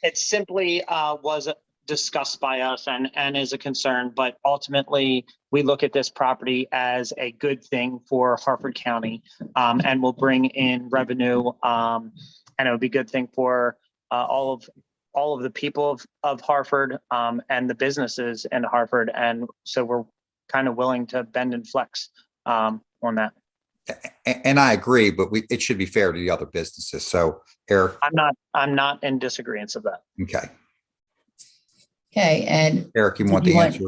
It simply was discussed by us and is a concern, but ultimately we look at this property as a good thing for Harford County, and will bring in revenue, and it would be a good thing for all of the people of Harford, and the businesses in Harford. And so we're kind of willing to bend and flex on that. And I agree, but it should be fair to the other businesses. So Eric. I'm not in disagreement of that. Okay. Okay, and Eric, you want the answer?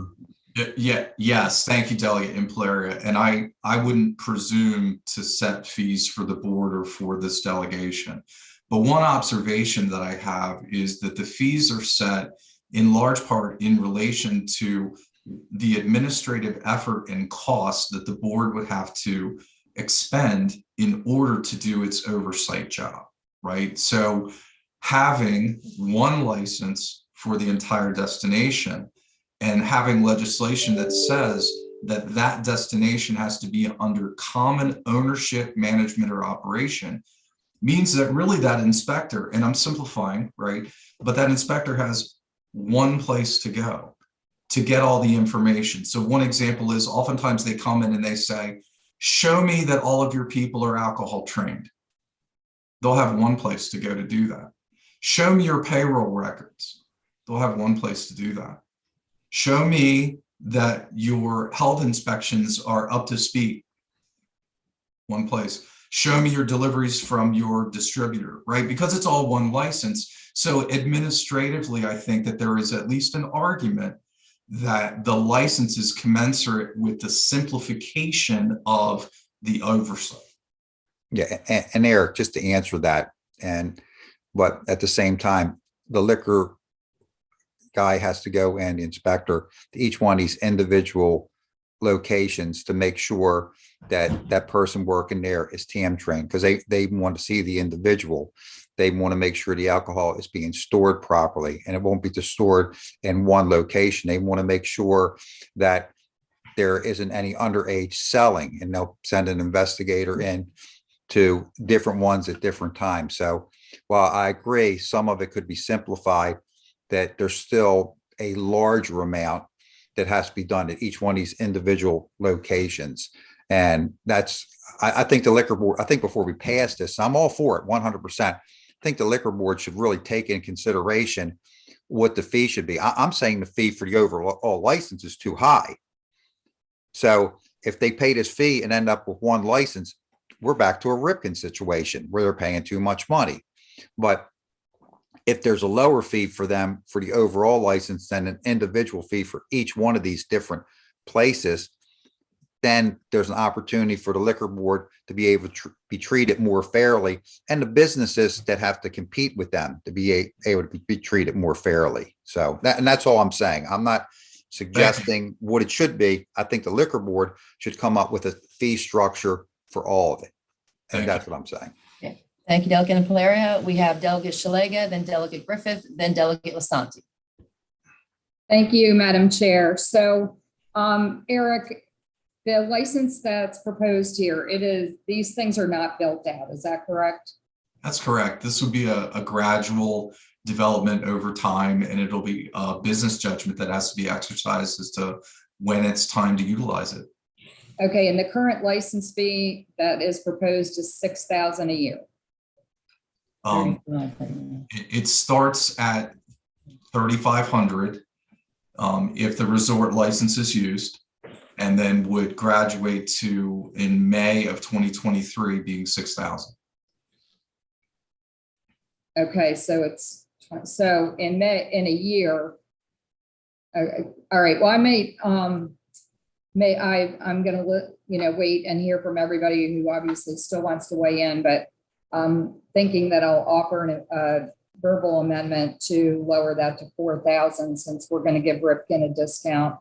Yes. Thank you, Delegate Implaria. And I wouldn't presume to set fees for the board or for this delegation. But one observation that I have is that the fees are set in large part in relation to the administrative effort and cost that the board would have to expend in order to do its oversight job, right? So having one license for the entire destination and having legislation that says that that destination has to be under common ownership, management, or operation means that really that inspector, and I'm simplifying, right? But that inspector has one place to go to get all the information. So one example is oftentimes they come in and they say, show me that all of your people are alcohol trained. They'll have one place to go to do that. Show me your payroll records. They'll have one place to do that. Show me that your health inspections are up to speed. One place. Show me your deliveries from your distributor, right? Because it's all one license. So administratively, I think that there is at least an argument that the license is commensurate with the simplification of the oversight. Yeah, and Eric, just to answer that, but at the same time, the liquor guy has to go and the inspector to each one of these individual locations to make sure that that person working there is TAM trained, because they want to see the individual. They want to make sure the alcohol is being stored properly and it won't be just stored in one location. They want to make sure that there isn't any underage selling, and they'll send an investigator in to different ones at different times. So while I agree, some of it could be simplified, that there's still a larger amount that has to be done at each one of these individual locations. And that's, I think the liquor board, I think before we pass this, I'm all for it 100%. I think the liquor board should really take in consideration what the fee should be. I'm saying the fee for the overall license is too high. So if they pay this fee and end up with one license, we're back to a Ripken situation where they're paying too much money. But if there's a lower fee for them for the overall license than an individual fee for each one of these different places, then there's an opportunity for the liquor board to be able to be treated more fairly, and the businesses that have to compete with them to be able to be treated more fairly. So that's all I'm saying. I'm not suggesting what it should be. I think the liquor board should come up with a fee structure for all of it. And that's what I'm saying. Thank you, Delegate Palario. We have Delegate Shalega, then Delegate Griffith, then Delegate Lasanti. Thank you, Madam Chair. So, Eric, the license that's proposed here, these things are not built out. Is that correct? That's correct. This would be a gradual development over time, and it'll be a business judgment that has to be exercised as to when it's time to utilize it. Okay, and the current license fee that is proposed is $6,000 a year. It starts at $3,500 if the resort license is used, and then would graduate to, in May of 2023, being $6,000. Okay, so in a year. All right. Well, I'm going to wait and hear from everybody who obviously still wants to weigh in, but thinking that I'll offer a verbal amendment to lower that to 4,000, since we're going to give Ripken a discount,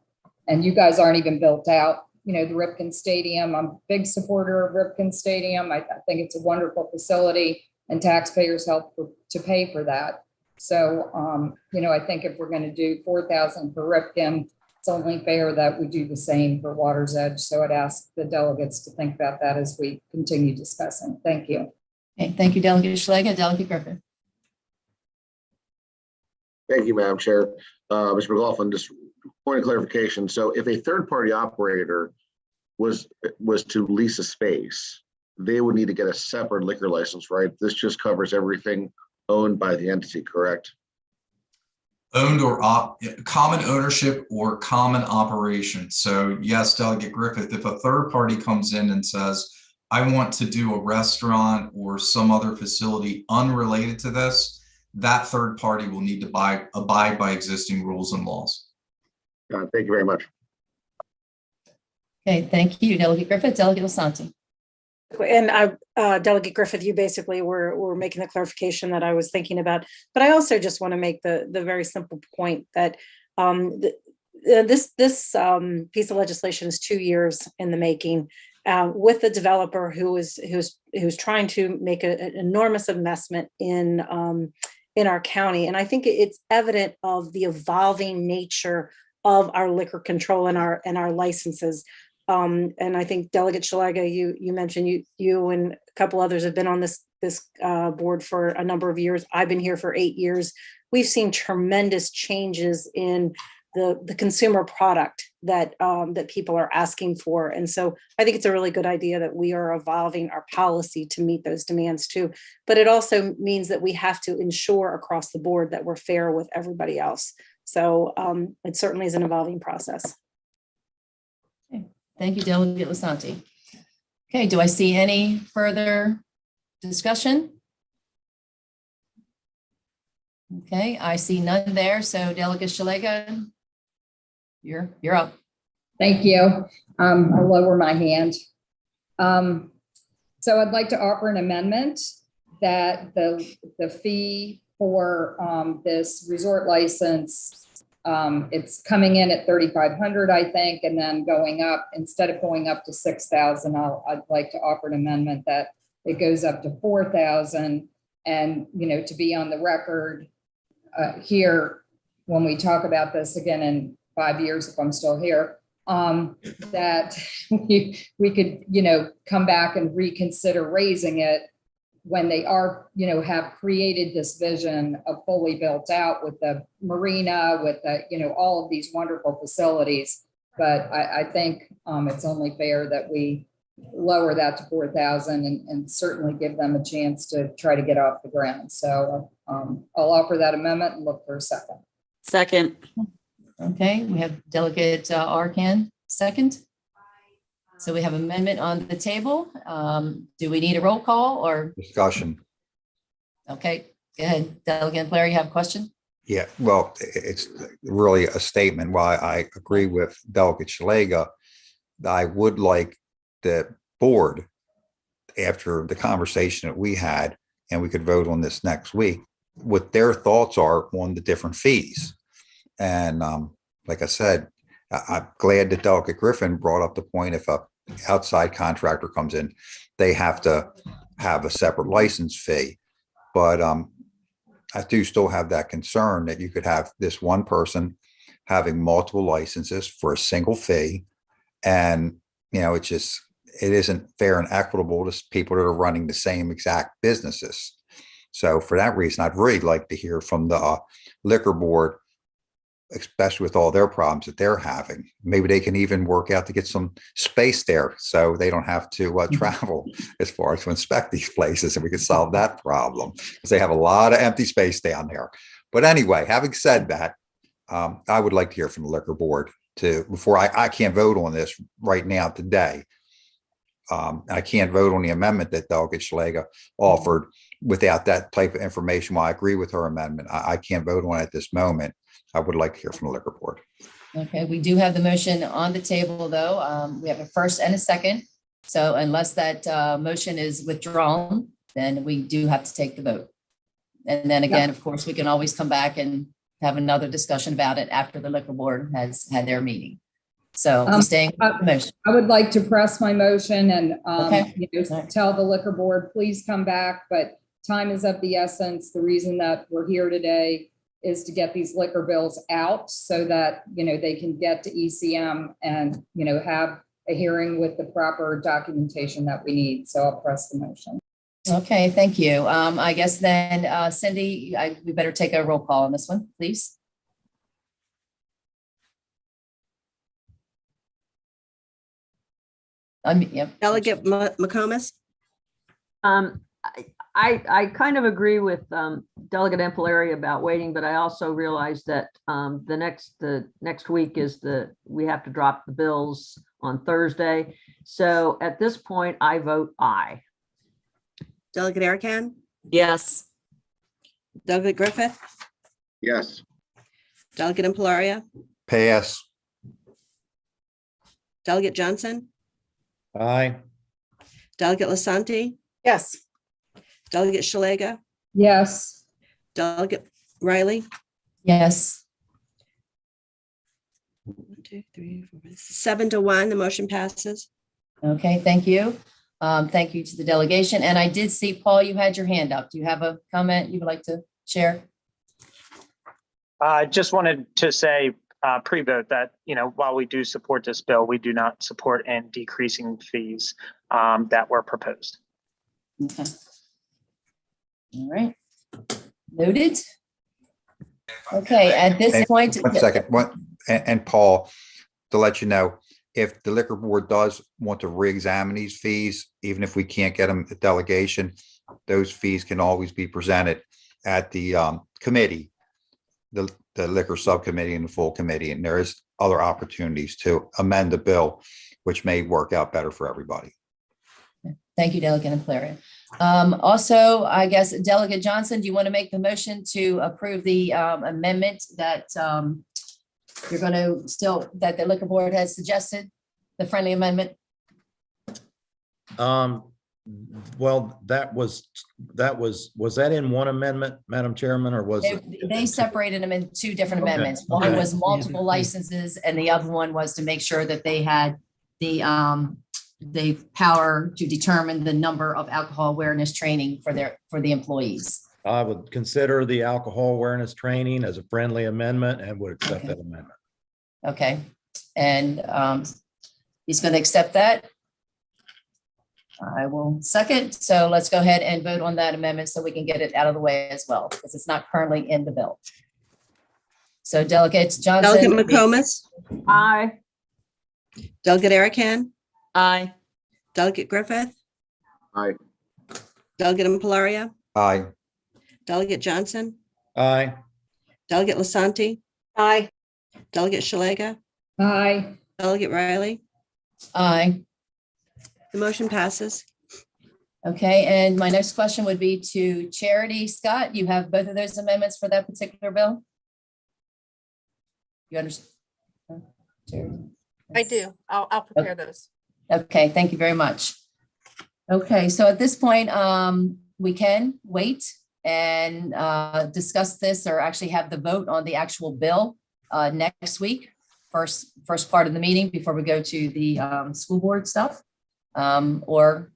and you guys aren't even built out. The Ripken Stadium. I'm a big supporter of Ripken Stadium. I think it's a wonderful facility, and taxpayers help to pay for that. So, I think if we're going to do 4,000 for Ripken, it's only fair that we do the same for Water's Edge. So I'd ask the delegates to think about that as we continue discussing. Thank you. Okay, thank you, Delegate Shalega. Delegate Griffith. Thank you, Madam Chair. Mr. McLaughlin, just point of clarification. So if a third-party operator was to lease a space, they would need to get a separate liquor license, right? This just covers everything owned by the entity, correct? Owned or common ownership or common operation. So yes, Delegate Griffith, if a third party comes in and says, I want to do a restaurant or some other facility unrelated to this, that third party will need to abide by existing rules and laws. Thank you very much. Okay, thank you, Delegate Griffith. Delegate Lasanti. And Delegate Griffith, you basically were making the clarification that I was thinking about, but I also just want to make the very simple point that this piece of legislation is 2 years in the making, with the developer who's trying to make an enormous investment in our county, and I think it's evident of the evolving nature of our liquor control and our licenses. And I think Delegate Shalega, you mentioned you and a couple others have been on this board for a number of years. I've been here for 8 years. We've seen tremendous changes in the consumer product that people are asking for. And so I think it's a really good idea that we are evolving our policy to meet those demands too. But it also means that we have to ensure across the board that we're fair with everybody else. So it certainly is an evolving process. Thank you, Delegate Lasanti. Okay, do I see any further discussion? Okay, I see none there. So Delegate Shalega, you're up. Thank you. I'll lower my hand. So I'd like to offer an amendment that the fee for this resort license, it's coming in at $3,500, I think, and then going up, instead of going up to $6,000, I'd like to offer an amendment that it goes up to $4,000. And, to be on the record here, when we talk about this again in 5 years, if I'm still here, that we could, come back and reconsider raising it when they are, have created this vision of fully built out with the marina, with the, all of these wonderful facilities. But I think it's only fair that we lower that to 4,000 and certainly give them a chance to try to get off the ground. So I'll offer that amendment and look for a second. Second. Okay, we have Delegate Arcan, second. So we have amendment on the table. Do we need a roll call or? Discussion. Okay, go ahead. Delegate Blair, you have a question? Yeah, well, it's really a statement. While I agree with Delegate Shalega, I would like the board, after the conversation that we had, and we could vote on this next week, what their thoughts are on the different fees. And like I said, I'm glad that Delegate Griffin brought up the point, if a outside contractor comes in, they have to have a separate license fee. But I do still have that concern that you could have this one person having multiple licenses for a single fee. And, you know, it isn't fair and equitable to people that are running the same exact businesses. So for that reason, I'd really like to hear from the liquor board, especially with all their problems that they're having. Maybe they can even work out to get some space there so they don't have to travel as far as to inspect these places, and we could solve that problem because they have a lot of empty space down there. But anyway, having said that, I would like to hear from the liquor board before I can't vote on this right now today. I can't vote on the amendment that Delegate Shalega offered without that type of information. While I agree with her amendment, I can't vote on it at this moment. I would like to hear from the liquor board. Okay, we do have the motion on the table, though. We have a first and a second. So unless that motion is withdrawn, then we do have to take the vote. And then again, of course, we can always come back and have another discussion about it after the liquor board has had their meeting. So we're staying with the motion. I would like to press my motion and Okay. tell the liquor board, please come back, but time is of the essence. The reason that we're here today is to get these liquor bills out so that, they can get to ECM and, have a hearing with the proper documentation that we need. So I'll press the motion. Okay, thank you. I guess then, Cindy, we better take a roll call on this one, please. Yep. Delegate McComas? I kind of agree with Delegate Empleri about waiting, but I also realize that the next week we have to drop the bills on Thursday. So at this point, I vote aye. Delegate Arcan? Yes. Delegate Griffith? Yes. Delegate Impalaria? Pass. Delegate Johnson? Aye. Delegate Lasanti? Yes. Delegate Shalega? Yes. Delegate Riley? Yes. 1, 2, 3, 4, 7-1, the motion passes. Okay, thank you. Thank you to the delegation. And I did see, Paul, you had your hand up. Do you have a comment you would like to share? I just wanted to say pre-vote that, while we do support this bill, we do not support in decreasing fees that were proposed. Okay. All right. Noted. Okay, at this point. 1 second. And Paul, to let you know, if the liquor board does want to re-examine these fees, even if we can't get them at delegation, those fees can always be presented at the committee, the liquor subcommittee and the full committee. And there is other opportunities to amend the bill, which may work out better for everybody. Thank you, Delegate Empleri. Also, I guess Delegate Johnson, do you want to make the motion to approve the amendment that you're going to that the liquor board has suggested, the friendly amendment? Well, was that in one amendment, Madam Chairman, or was it? They separated them in two different Okay, amendments. One okay. was multiple licenses and the other one was to make sure that they had the power to determine the number of alcohol awareness training for the employees. I would consider the alcohol awareness training as a friendly amendment and would accept that amendment. Okay, and he's going to accept that. I will second. So let's go ahead and vote on that amendment so we can get it out of the way as well, because it's not currently in the bill. So Delegate Johnson. Delegate McComas? Aye. Delegate Arcan? Aye. Delegate Griffith, Aye. Delegate Impalaria, Aye. Delegate Johnson, Aye. Delegate Lasanti, Aye. Delegate Shalega, Aye. Delegate Riley. Aye. The motion passes. Okay, and my next question would be to Charity. Scott, you have both of those amendments for that particular bill? You understand? I do. I'll prepare those. Okay, thank you very much. Okay, so at this point, we can wait and discuss this, or actually have the vote on the actual bill next week, first part of the meeting before we go to the school board stuff. Or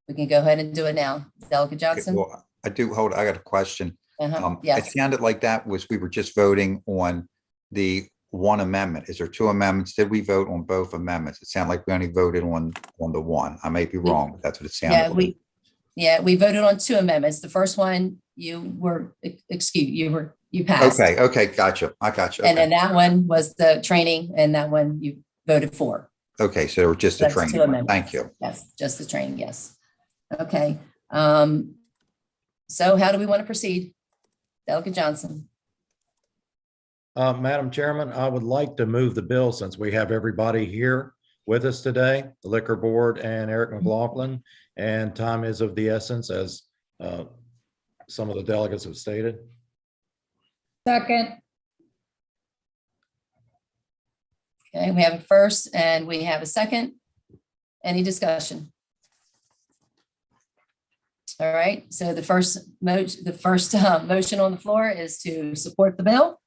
we can go ahead and do it now. Delegate Johnson? Well, I got a question. Uh-huh, It yes. sounded like we were just voting on the one amendment. Is there two amendments? Did we vote on both amendments? It sounded like we only voted on the one. I may be wrong, but that's what it sounded like. We voted on two amendments. The first one, you passed. Okay, gotcha. I got you. And then that one was the training, and that one you voted for. Okay, so there were just a That's training two one. amendments. Thank you. Yes, just the training, yes. Okay. So how do we want to proceed? Delegate Johnson. Madam Chairman, I would like to move the bill since we have everybody here with us today, the Liquor Board and Eric McLaughlin, and time is of the essence, as some of the delegates have stated. Second. Okay, we have a first and we have a second. Any discussion? All right, so the first motion on the floor is to support the bill,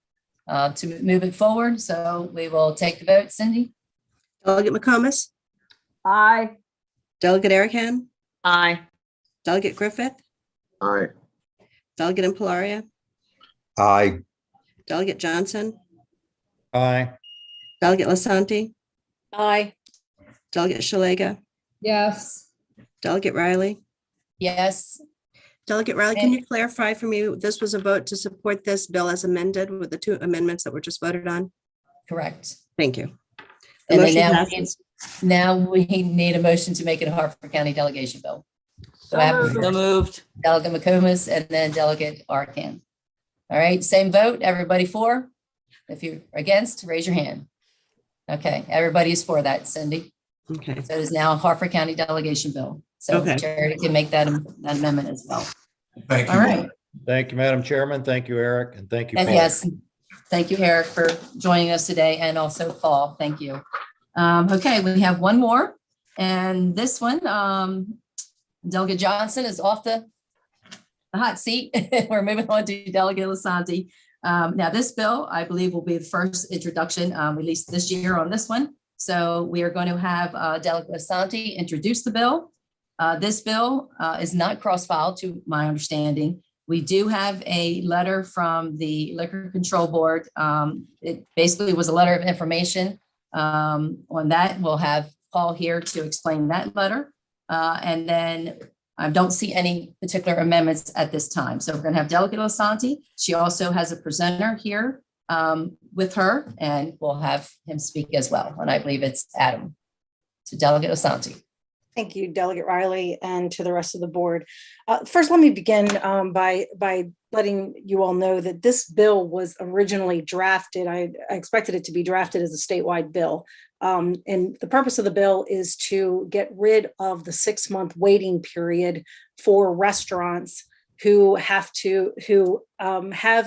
to move it forward. So we will take the vote. Cindy? Delegate McComas, Aye. Delegate Erican, Aye. Delegate Griffith, Aye. Delegate Impalaria, Aye. Delegate Johnson, Aye. Delegate Lasanti, Aye. Delegate Shalega, Yes. Delegate Riley. Yes. Delegate Riley, can you clarify for me, this was a vote to support this bill as amended with the two amendments that were just voted on? Correct. Thank you. The And then motion now, passes. now we need a motion to make it a Harford County delegation bill. So I have So moved. Delegate McComas and then Delegate Arcan. All right, same vote. Everybody for? If you're against, raise your hand. Okay, everybody's for that, Cindy. Okay, So it is now a Harford County delegation bill. So Okay. Charity can make that amendment as well. Thank you. All right. Thank you, Madam Chairman. Thank you, Eric, and thank you, And Paul. yes, thank you, Eric, for joining us today, and also Paul. Thank you. Okay, we have one more, and this one, Delegate Johnson is off the hot seat. We're moving on to Delegate Lasanti. Now, this bill, I believe, will be the first introduction, released this year on this one. So we are going to have Delegate Lasanti introduce the bill. This bill is not cross-filed, to my understanding. We do have a letter from the Liquor Control Board. It basically was a letter of information on that. We'll have Paul here to explain that letter. And then I don't see any particular amendments at this time. So we're going to have Delegate Lasanti. She also has a presenter here with her, and we'll have him speak as well. And I believe it's Adam. So Delegate Lasanti. Thank you, Delegate Riley, and to the rest of the board. First, let me begin by letting you all know that this bill was originally drafted. I expected it to be drafted as a statewide bill. And the purpose of the bill is to get rid of the 6-month waiting period for restaurants who have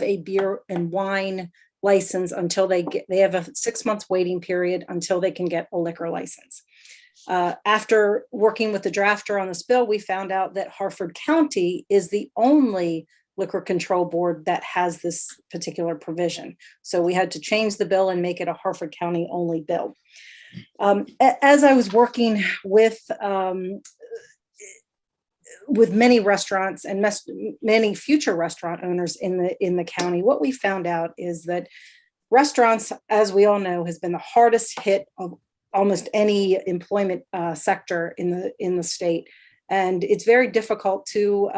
a beer and wine license until they have a 6 months waiting period until they can get a liquor license. After working with the drafter on this bill, we found out that Harford County is the only liquor control board that has this particular provision. So we had to change the bill and make it a Harford County only bill. As I was working with many restaurants and many future restaurant owners in the county, what we found out is that restaurants, as we all know, has been the hardest hit of almost any employment sector in the state, and it's very difficult to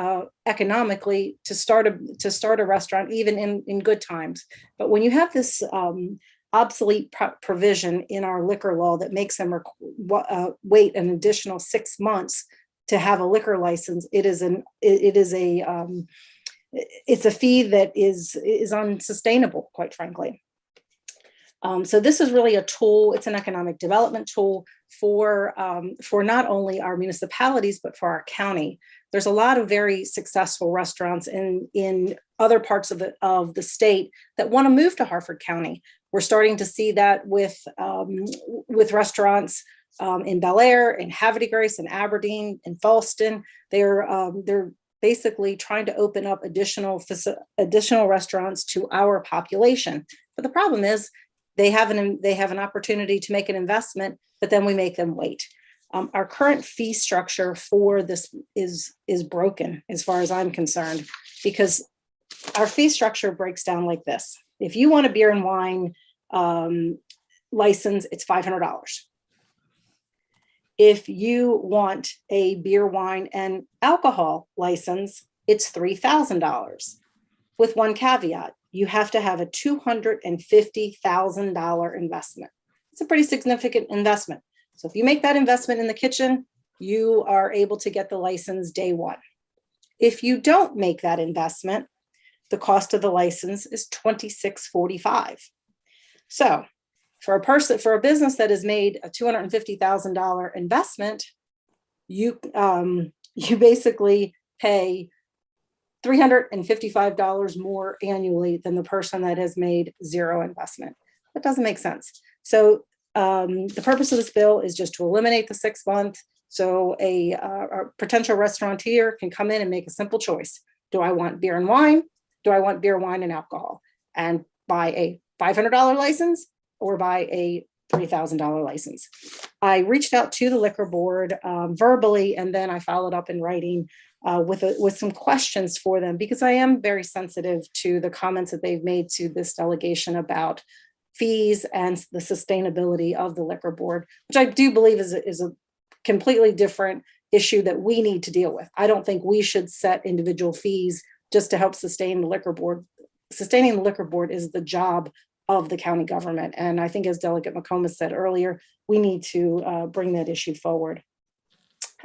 economically to start a restaurant even in good times. But when you have this obsolete provision in our liquor law that makes them wait an additional 6 months to have a liquor license. It's a fee that is unsustainable, quite frankly. So this is really a tool. It's an economic development tool for not only our municipalities, but for our county. There's a lot of very successful restaurants in other parts of the state that want to move to Harford County. We're starting to see that with restaurants in Bel Air, in Havre Grace, in Aberdeen, in Falston. They're basically trying to open up additional restaurants to our population. But the problem is they have an opportunity to make an investment, but then we make them wait. Our current fee structure for this is broken as far as I'm concerned, because our fee structure breaks down like this. If you want a beer and wine license, it's $500. If you want a beer, wine, and alcohol license, it's $3,000, with one caveat. You have to have a $250,000 investment. It's a pretty significant investment. So if you make that investment in the kitchen, you are able to get the license day one. If you don't make that investment, the cost of the license is $26.45. So for a business that has made a $250,000 investment, you basically pay $355 more annually than the person that has made zero investment. That doesn't make sense. So the purpose of this bill is just to eliminate the 6 month. So a potential restaurateur can come in and make a simple choice. Do I want beer and wine? Do I want beer, wine, and alcohol? And buy a $500 license or buy a $3,000 license. I reached out to the liquor board verbally, and then I followed up in writing with some questions for them, because I am very sensitive to the comments that they've made to this delegation about fees and the sustainability of the liquor board, which I do believe is a completely different issue that we need to deal with. I don't think we should set individual fees just to help sustain the liquor board. Sustaining the liquor board is the job of the county government. And I think, as Delegate McComas said earlier, we need to bring that issue forward.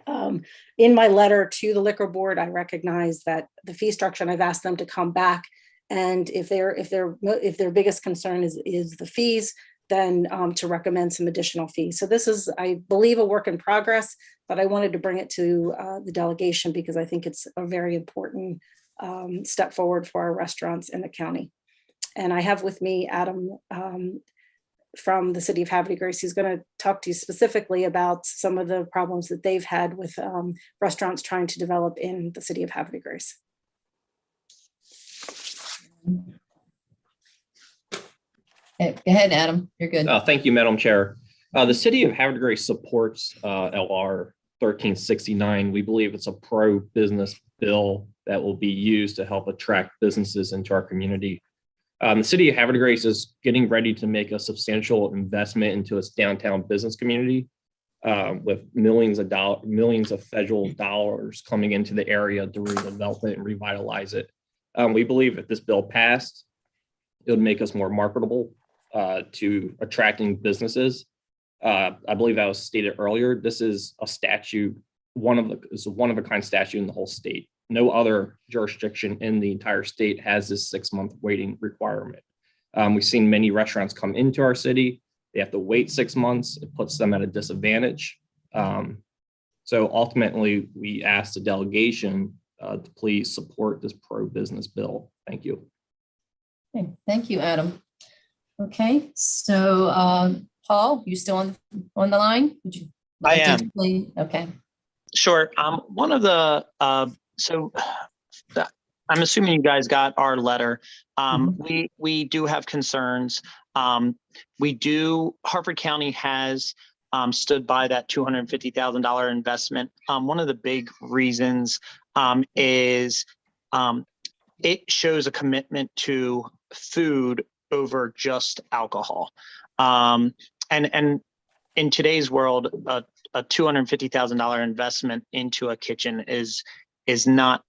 In my letter to the liquor board, I recognize that the fee structure, and I've asked them to come back. And if their biggest concern is the fees, then to recommend some additional fees. So this is, I believe, a work in progress, but I wanted to bring it to the delegation because I think it's a very important step forward for our restaurants in the county. And I have with me Adam from the city of Havre Grace. He's going to talk to you specifically about some of the problems that they've had with restaurants trying to develop in the city of Havre Grace. Go ahead, Adam. You're good. Thank you, Madam Chair. The city of Havre Grace supports LR 1369. We believe it's a pro-business bill that will be used to help attract businesses into our community. The city of Havre Grace is getting ready to make a substantial investment into its downtown business community with millions of federal dollars coming into the area to redevelop it and revitalize it. We believe if this bill passed, it would make us more marketable to attracting businesses. I believe that was stated earlier. This is a statute, one of a kind statute in the whole state. No other jurisdiction in the entire state has this 6 month waiting requirement. We've seen many restaurants come into our city. They have to wait 6 months. It puts them at a disadvantage. So ultimately, we ask the delegation to please support this pro-business bill. Thank you. Okay. Thank you, Adam. Okay, so Paul, you still on the line? Would you I like to am. explain? Okay. Sure. One of the I'm assuming you guys got our letter. We do have concerns. Harford County has stood by that $250,000 investment. One of the big reasons is it shows a commitment to food over just alcohol. And in today's world, a $250,000 investment into a kitchen is not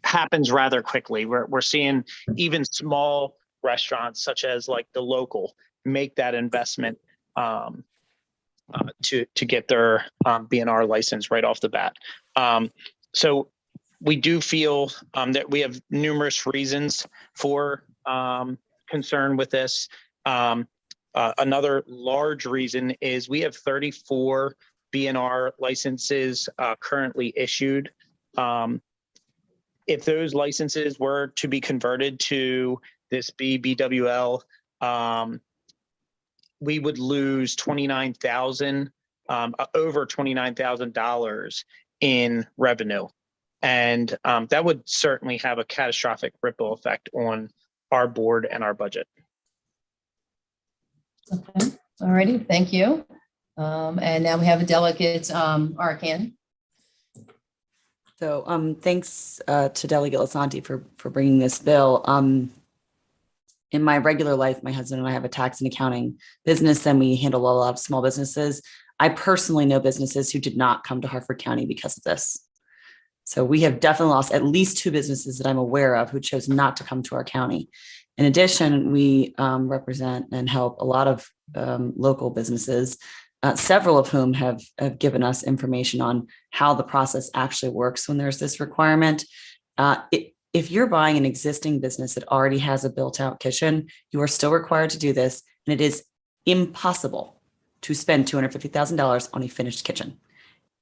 happens rather quickly. We're seeing even small restaurants such as like the local make that investment to get their B&R license right off the bat. So we do feel that we have numerous reasons for concern with this. Another large reason is we have 34 B&R licenses currently issued. If those licenses were to be converted to this BBWL, we would lose $29,000, over $29,000 in revenue. And that would certainly have a catastrophic ripple effect on our board and our budget. Okay, all righty, thank you. And now we have a delegate, Arkan. So thanks to Delegate Lasanti for bringing this bill. In my regular life, my husband and I have a tax and accounting business, and we handle a lot of small businesses. I personally know businesses who did not come to Harford County because of this. So we have definitely lost at least 2 businesses that I'm aware of who chose not to come to our county. In addition, we represent and help a lot of local businesses, several of whom have given us information on how the process actually works when there's this requirement. If you're buying an existing business that already has a built-out kitchen, you are still required to do this, and it is impossible to spend $250,000 on a finished kitchen.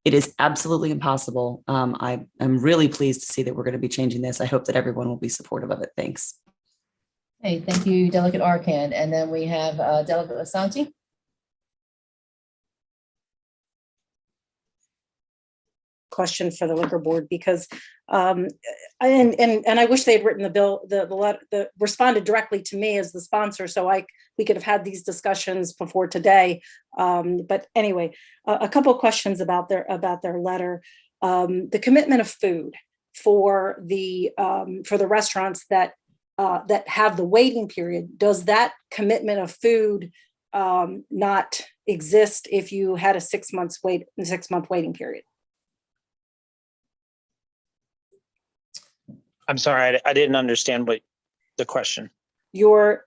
It is absolutely impossible. I am really pleased to see that we're going to be changing this. I hope that everyone will be supportive of it. Thanks. Hey, thank you, Delegate Arkan. And then we have Delegate Lasanti. Question for the liquor board, because and I wish they had written the bill, the responded directly to me as the sponsor, so we could have had these discussions before today. But anyway, a couple of questions about their letter. The commitment of food for the restaurants that have the waiting period. Does that commitment of food not exist if you had a 6 month waiting period? I'm sorry, I didn't understand what the question. Your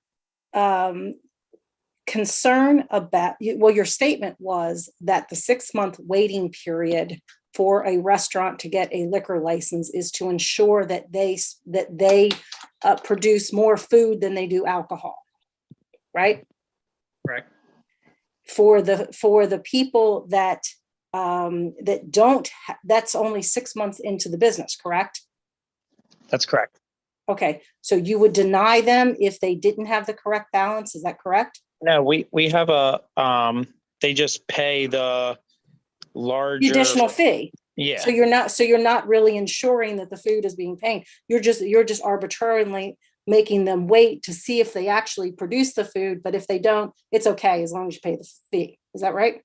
concern about, well, your statement was that the 6 month waiting period for a restaurant to get a liquor license is to ensure that they produce more food than they do alcohol, right? Correct. For the people that don't, that's only 6 months into the business, correct? That's correct. Okay, so you would deny them if they didn't have the correct balance, is that correct? No, we have a, they just pay the larger. The additional fee. Yeah. So you're not really ensuring that the food is being paid. You're just arbitrarily making them wait to see if they actually produce the food, but if they don't, it's okay as long as you pay the fee. Is that right?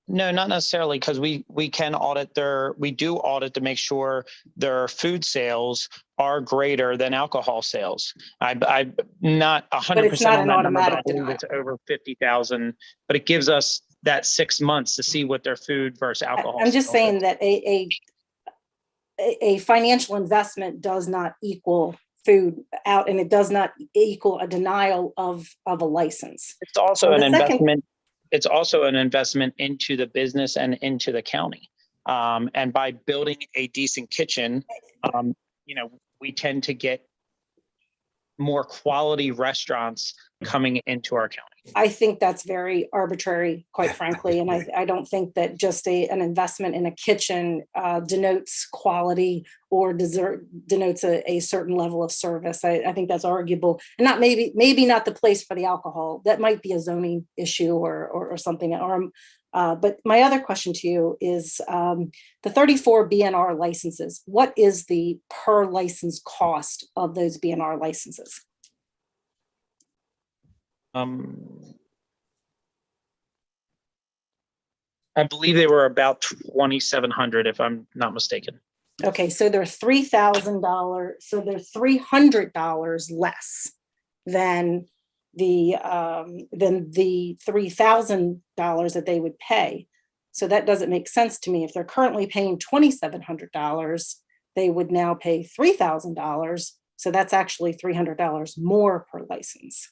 No, not necessarily, because we can audit we do audit to make sure their food sales are greater than alcohol sales. I'm not 100% But it's not on an that number, but I automatic believe denial. it's over 50,000, but it gives us that 6 months to see what their food versus alcohol. I'm just sales saying is. that a financial investment does not equal food out, and it does not equal a denial of a license. It's also So an the second- investment. It's also an investment into the business and into the county. And by building a decent kitchen, we tend to get more quality restaurants coming into our county. I think that's very arbitrary, quite frankly, and I don't think that just an investment in a kitchen denotes quality or denotes a certain level of service. I think that's arguable, and not maybe not the place for the alcohol. That might be a zoning issue or something. But my other question to you is the 34 B&R licenses. What is the per license cost of those B&R licenses? I believe they were about 2,700, if I'm not mistaken. Okay, so they're $3,000. So they're $300 less than the $3,000 that they would pay. So that doesn't make sense to me. If they're currently paying $2,700, they would now pay $3,000. So that's actually $300 more per license.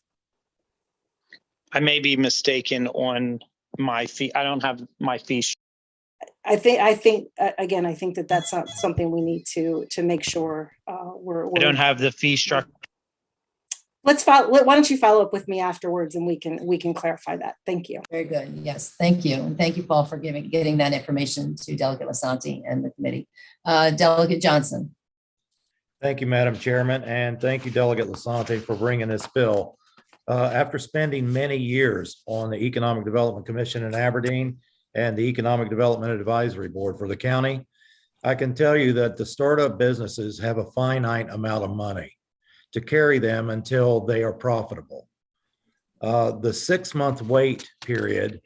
I may be mistaken on my fee. I don't have my fee. I think again, I think that that's not something we need to make sure we're. I don't have the fee structure. Let's follow. Why don't you follow up with me afterwards, and we can clarify that. Thank you. Very good. Yes, thank you. And thank you, Paul, for getting that information to Delegate Lasanti and the committee. Delegate Johnson. Thank you, Madam Chairman, and thank you, Delegate Lasanti, for bringing this bill. After spending many years on the Economic Development Commission in Aberdeen and the Economic Development Advisory Board for the county, I can tell you that the startup businesses have a finite amount of money to carry them until they are profitable. The 6-month wait period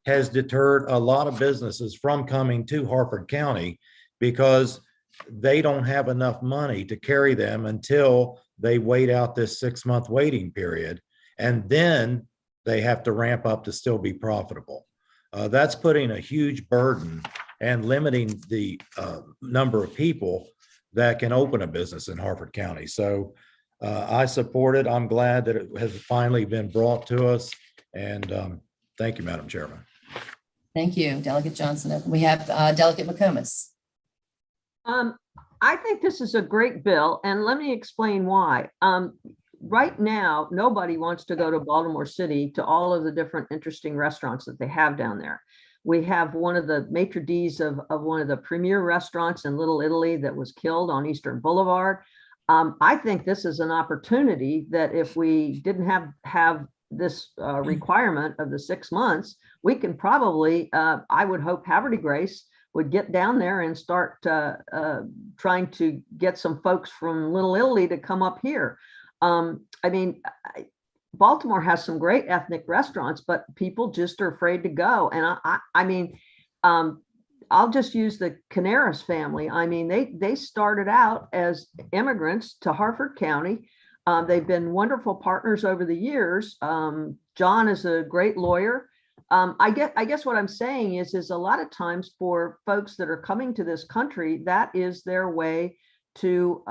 has deterred a lot of businesses from coming to Harford County because they don't have enough money to carry them until they wait out this 6-month waiting period. And then they have to ramp up to still be profitable. That's putting a huge burden and limiting the number of people that can open a business in Harford County. So I support it. I'm glad that it has finally been brought to us. And thank you, Madam Chairman. Thank you, Delegate Johnson. We have Delegate McComas. I think this is a great bill, and let me explain why. Right now, nobody wants to go to Baltimore City to all of the different interesting restaurants that they have down there. We have one of the maitre d's of one of the premier restaurants in Little Italy that was killed on Eastern Boulevard. I think this is an opportunity that if we didn't have this requirement of the 6 months, we can probably, I would hope Haverty Grace would get down there and start trying to get some folks from Little Italy to come up here. I mean, Baltimore has some great ethnic restaurants, but people just are afraid to go. And I mean, I'll just use the Canaris family. I mean, they started out as immigrants to Harford County. They've been wonderful partners over the years. John is a great lawyer. I guess what I'm saying is a lot of times for folks that are coming to this country, that is their way to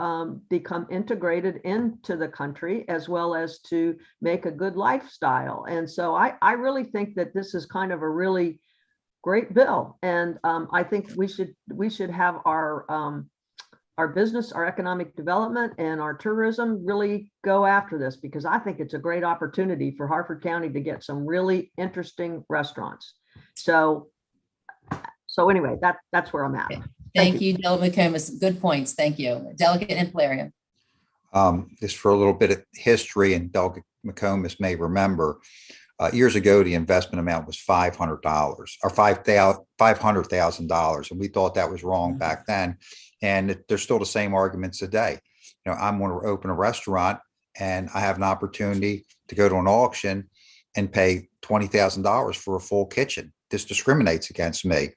become integrated into the country, as well as to make a good lifestyle. And so I really think that this is kind of a really great bill. And I think we should have our business, our economic development, and our tourism really go after this, because I think it's a great opportunity for Harford County to get some really interesting restaurants. So anyway, that's where I'm at. Okay. Thank you, Delegate McComas. Good points. Thank you. Delegate Inflaria. Just for a little bit of history, and Delegate McComas may remember, years ago, the investment amount was $500 or $500,000. And we thought that was wrong back then. And there's still the same arguments today. You know, I'm going to open a restaurant and I have an opportunity to go to an auction and pay $20,000 for a full kitchen. This discriminates against me.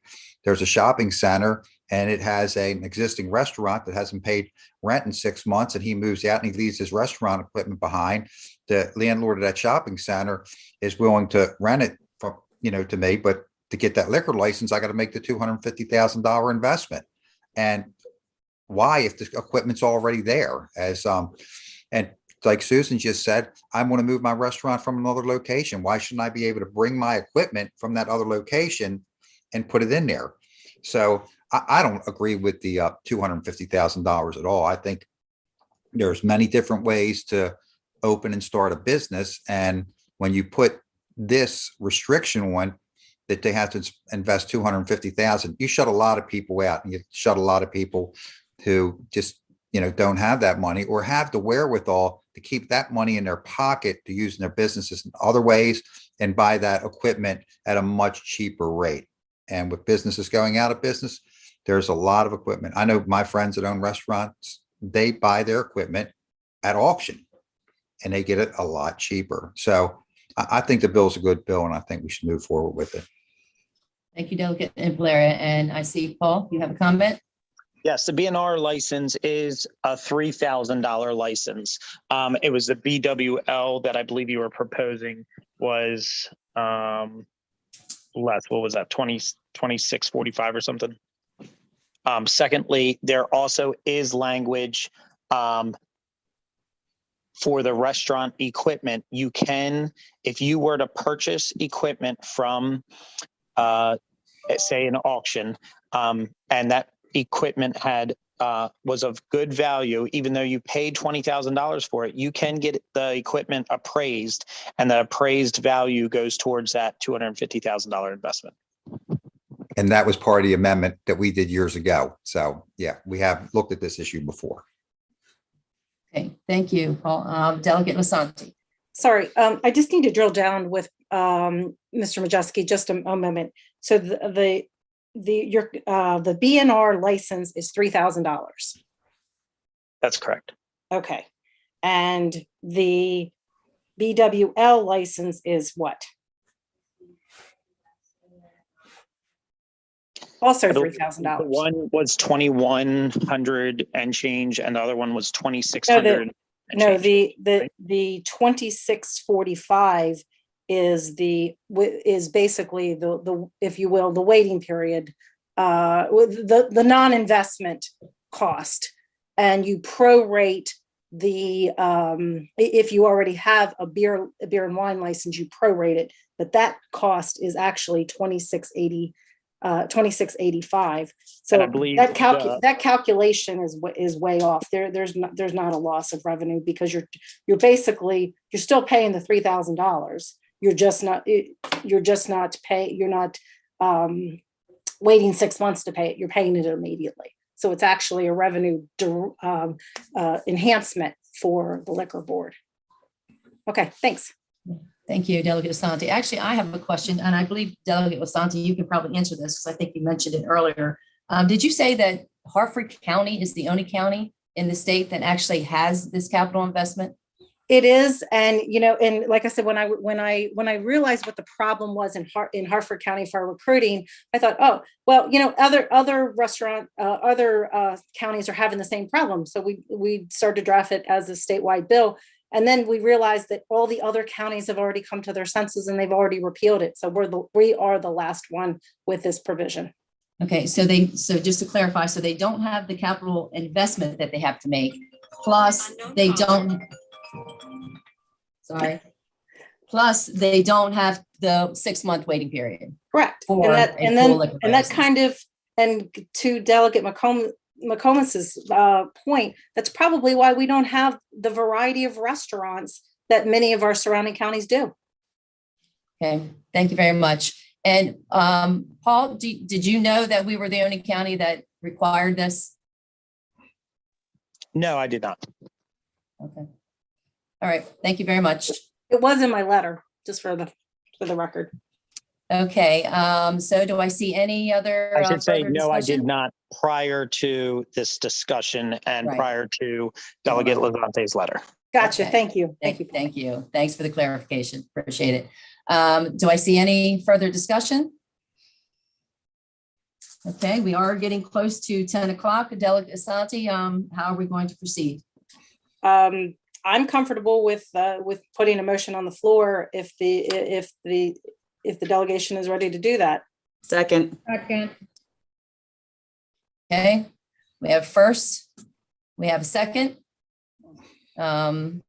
There's a shopping center and it has an existing restaurant that hasn't paid rent in 6 months, and he moves out and he leaves his restaurant equipment behind. The landlord of that shopping center is willing to rent it from, to me, but to get that liquor license, I got to make the $250,000 investment. And why, if the equipment's already there? And like Susan just said, I want to move my restaurant from another location. Why shouldn't I be able to bring my equipment from that other location and put it in there? So I don't agree with the $250,000 at all. I think there's many different ways to open and start a business. And when you put this restriction on that they have to invest $250,000, you shut a lot of people out, and you shut a lot of people who just, don't have that money or have the wherewithal to keep that money in their pocket to use in their businesses in other ways and buy that equipment at a much cheaper rate. And with businesses going out of business, there's a lot of equipment. I know my friends that own restaurants, they buy their equipment at auction and they get it a lot cheaper. So I think the bill's a good bill, and I think we should move forward with it. Thank you, Delegate Inflaria. And I see, Paul, you have a comment? Yes, the BNR license is a $3,000 license. It was the BWL that I believe you were proposing was less. What was that? 2645 or something. Secondly, there also is language for the restaurant equipment, you can, if you were to purchase equipment from, say, an auction, and that equipment was of good value, even though you paid $20,000 for it, you can get the equipment appraised, and the appraised value goes towards that $250,000 investment. And that was part of the amendment that we did years ago. So yeah, we have looked at this issue before. Okay, thank you, Paul. Delegate Lasanti. Sorry, I just need to drill down with Mr. Majewski just a moment. So the BNR license is $3,000. That's correct. Okay, and the BWL license is what? Also $3,000. One was 2,100 and change, and the other one was 2,600. No, the 2645 is basically the if you will, the waiting period, the non-investment cost, and you prorate the if you already have a beer and wine license, you prorate it, but that cost is actually 2685. So that calculation is way off. There's not a loss of revenue, because you're still paying the $3,000. You're not waiting 6 months to pay it. You're paying it immediately. So it's actually a revenue enhancement for the liquor board. Okay, thanks. Thank you, Delegate Lasanti. Actually, I have a question, and I believe Delegate Lasanti, you can probably answer this because I think you mentioned it earlier. Did you say that Harford County is the only county in the state that actually has this capital investment? It is, and and like I said, when I realized what the problem was in Harford County for recruiting, I thought, oh well, other restaurant other counties are having the same problem, so we started to draft it as a statewide bill. And then we realized that all the other counties have already come to their senses and they've already repealed it. So we are the last one with this provision. Okay, so just to clarify, so they don't have the capital investment that they have to make, plus they don't have the 6-month waiting period. Correct. And to Delegate McComas's point, that's probably why we don't have the variety of restaurants that many of our surrounding counties do. Okay, thank you very much. And Paul, did you know that we were the only county that required this? No, I did not. Okay. All right, thank you very much. It was in my letter, just for the record. Okay, so do I see any other? I should say, no, discussion? I did not prior to this discussion and prior to Delegate Lasante's letter. Gotcha. Okay. Thank you. Thank you. Thanks for the clarification. Appreciate it. Do I see any further discussion? Okay, we are getting close to 10 o'clock. Delegate Asante, how are we going to proceed? I'm comfortable with putting a motion on the floor if the delegation is ready to do that. Second. Okay, we have first, we have second. And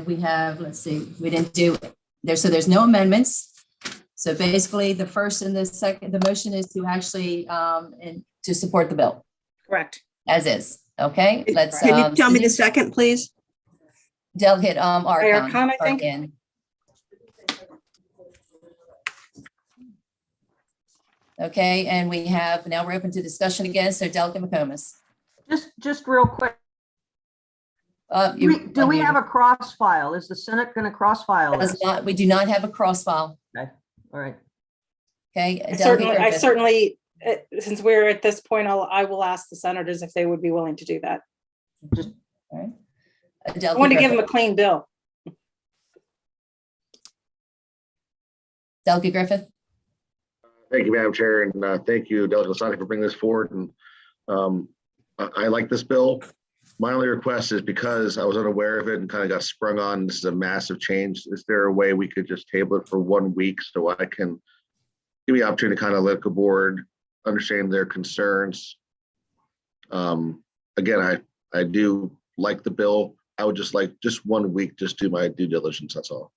we have, let's see, we didn't do there. So there's no amendments. So basically the first and the second, the motion is to actually, and to support the bill. Correct. As is. Okay, let's. Can you tell me the second, please? Delegate Arcon, I think. Okay, and we have, now we're open to discussion again. So Delegate McComas. Just real quick. Do we have a cross file? Is the Senate going to cross file? We do not have a cross file. Okay. All right. Okay. I certainly, since we're at this point, I will ask the senators if they would be willing to do that. Just all right. I want to give them a clean bill. Delegate Griffith. Thank you, Madam Chair, and thank you, Delegate Lasani, for bringing this forward. And I like this bill. My only request is, because I was unaware of it and kind of got sprung on, this is a massive change. Is there a way we could just table it for 1 week so I can give me the opportunity to kind of let the board understand their concerns? Again, I do like the bill. I would just like just 1 week, just do my due diligence. That's all.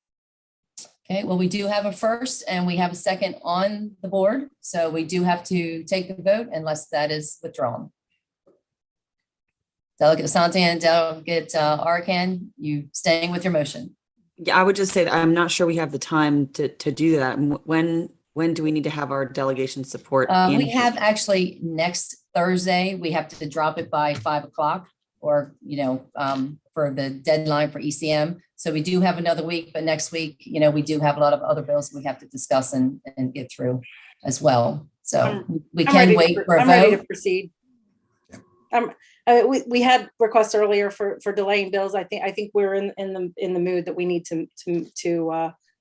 Okay, well, we do have a first and we have a second on the board. So we do have to take the vote unless that is withdrawn. Delegate Asante and Delegate Arcan, you staying with your motion? Yeah, I would just say that I'm not sure we have the time to do that. And when do we need to have our delegation support? We in? have actually next Thursday, we have to drop it by 5 o'clock or, for the deadline for ECM. So we do have another week, but next week, we do have a lot of other bills we have to discuss and get through as well. So we I'm can ready wait for a I'm ready to vote. proceed. We had requests earlier for delaying bills. I think we're in the mood that we need to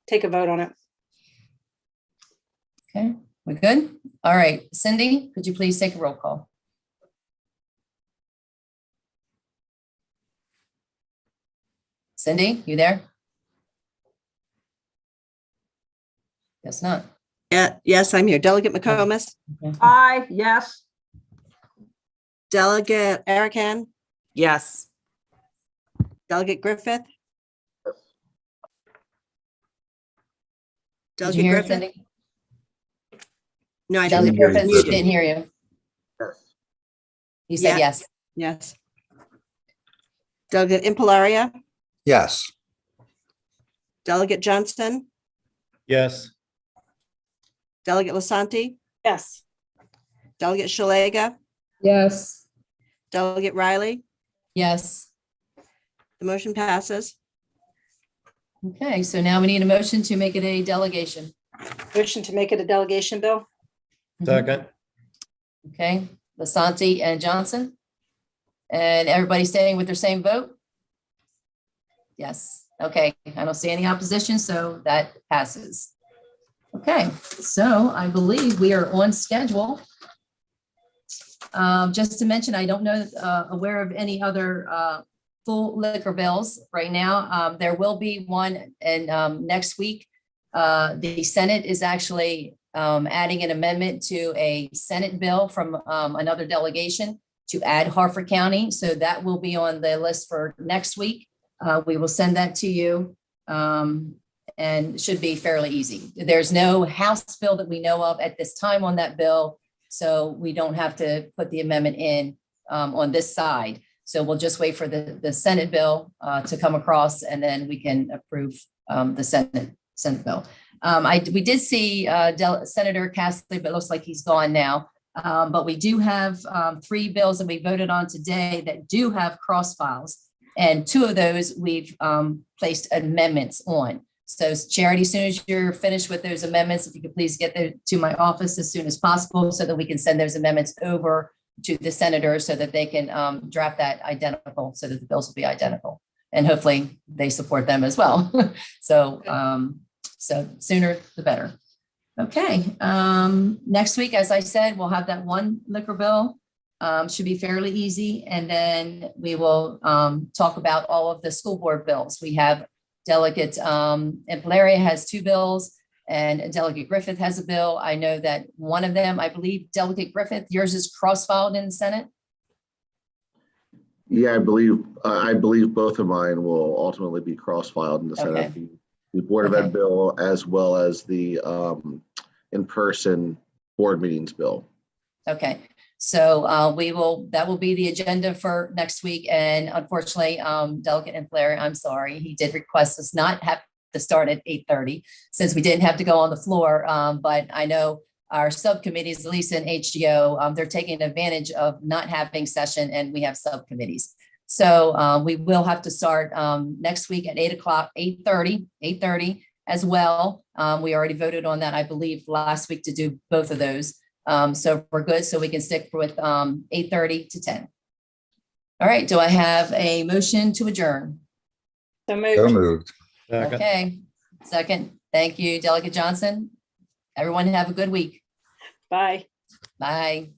take a vote on it. Okay, we're good? All right, Cindy, could you please take a roll call? Cindy, you there? Guess not. Yeah, yes, I'm here. Delegate McComas, Okay. Aye, yes. Delegate Arakan, Yes. Delegate Griffith. Did you Delegate hear it, Griffith. Cindy? No, I Delegate didn't. hear you, Griffith, Griffith. didn't hear you. Yes. You said Yeah. yes. Yes. Delegate Impalaria, Yes. Delegate Johnson, Yes. Delegate Lasanti, Yes. Delegate Shalega, Yes. Delegate Riley. Yes. The motion passes. Okay, so now we need a motion to make it a delegation. Motion to make it a delegation bill. Second. Okay, Lasanti and Johnson. And everybody staying with their same vote? Yes, okay, I don't see any opposition, so that passes. Okay, so I believe we are on schedule. Just to mention, I don't know, aware of any other full liquor bills right now. There will be one in next week. The Senate is actually adding an amendment to a Senate bill from another delegation to add Harford County. So that will be on the list for next week. We will send that to you and it should be fairly easy. There's no House bill that we know of at this time on that bill. So we don't have to put the amendment in on this side. So we'll just wait for the Senate bill to come across and then we can approve the Senate bill. We did see Senator Castley, but it looks like he's gone now. But we do have 3 bills that we voted on today that do have cross files. And 2 of those we've placed amendments on. So Charity, as soon as you're finished with those amendments, if you could please get them to my office as soon as possible so that we can send those amendments over to the senator so that they can draft that identical so that the bills will be identical. And hopefully they support them as well. So sooner the better. Okay, next week, as I said, we'll have that one liquor bill. Should be fairly easy. And then we will talk about all of the school board bills. We have Delegate Valeria has 2 bills and Delegate Griffith has a bill. I know that one of them, I believe Delegate Griffith, yours is cross-filed in the Senate. Yeah, I believe both of mine will ultimately be cross-filed in the Senate. Okay. The Board of Okay. Ed bill, as well as the in-person board meetings bill. Okay, so that will be the agenda for next week. And unfortunately, Delegate Valeria, I'm sorry, he did request us not have to start at 8:30 since we didn't have to go on the floor. But I know our subcommittees, Lisa and HGO, they're taking advantage of not having session and we have subcommittees. So we will have to start next week at 8 o'clock, 8:30 as well. We already voted on that, I believe, last week to do both of those. So we're good. So we can stick with 8:30 to 10. All right. Do I have a motion to adjourn? So So moved. moved. Second. Okay. Second. Thank you, Delegate Johnson. Everyone have a good week. Bye. Bye.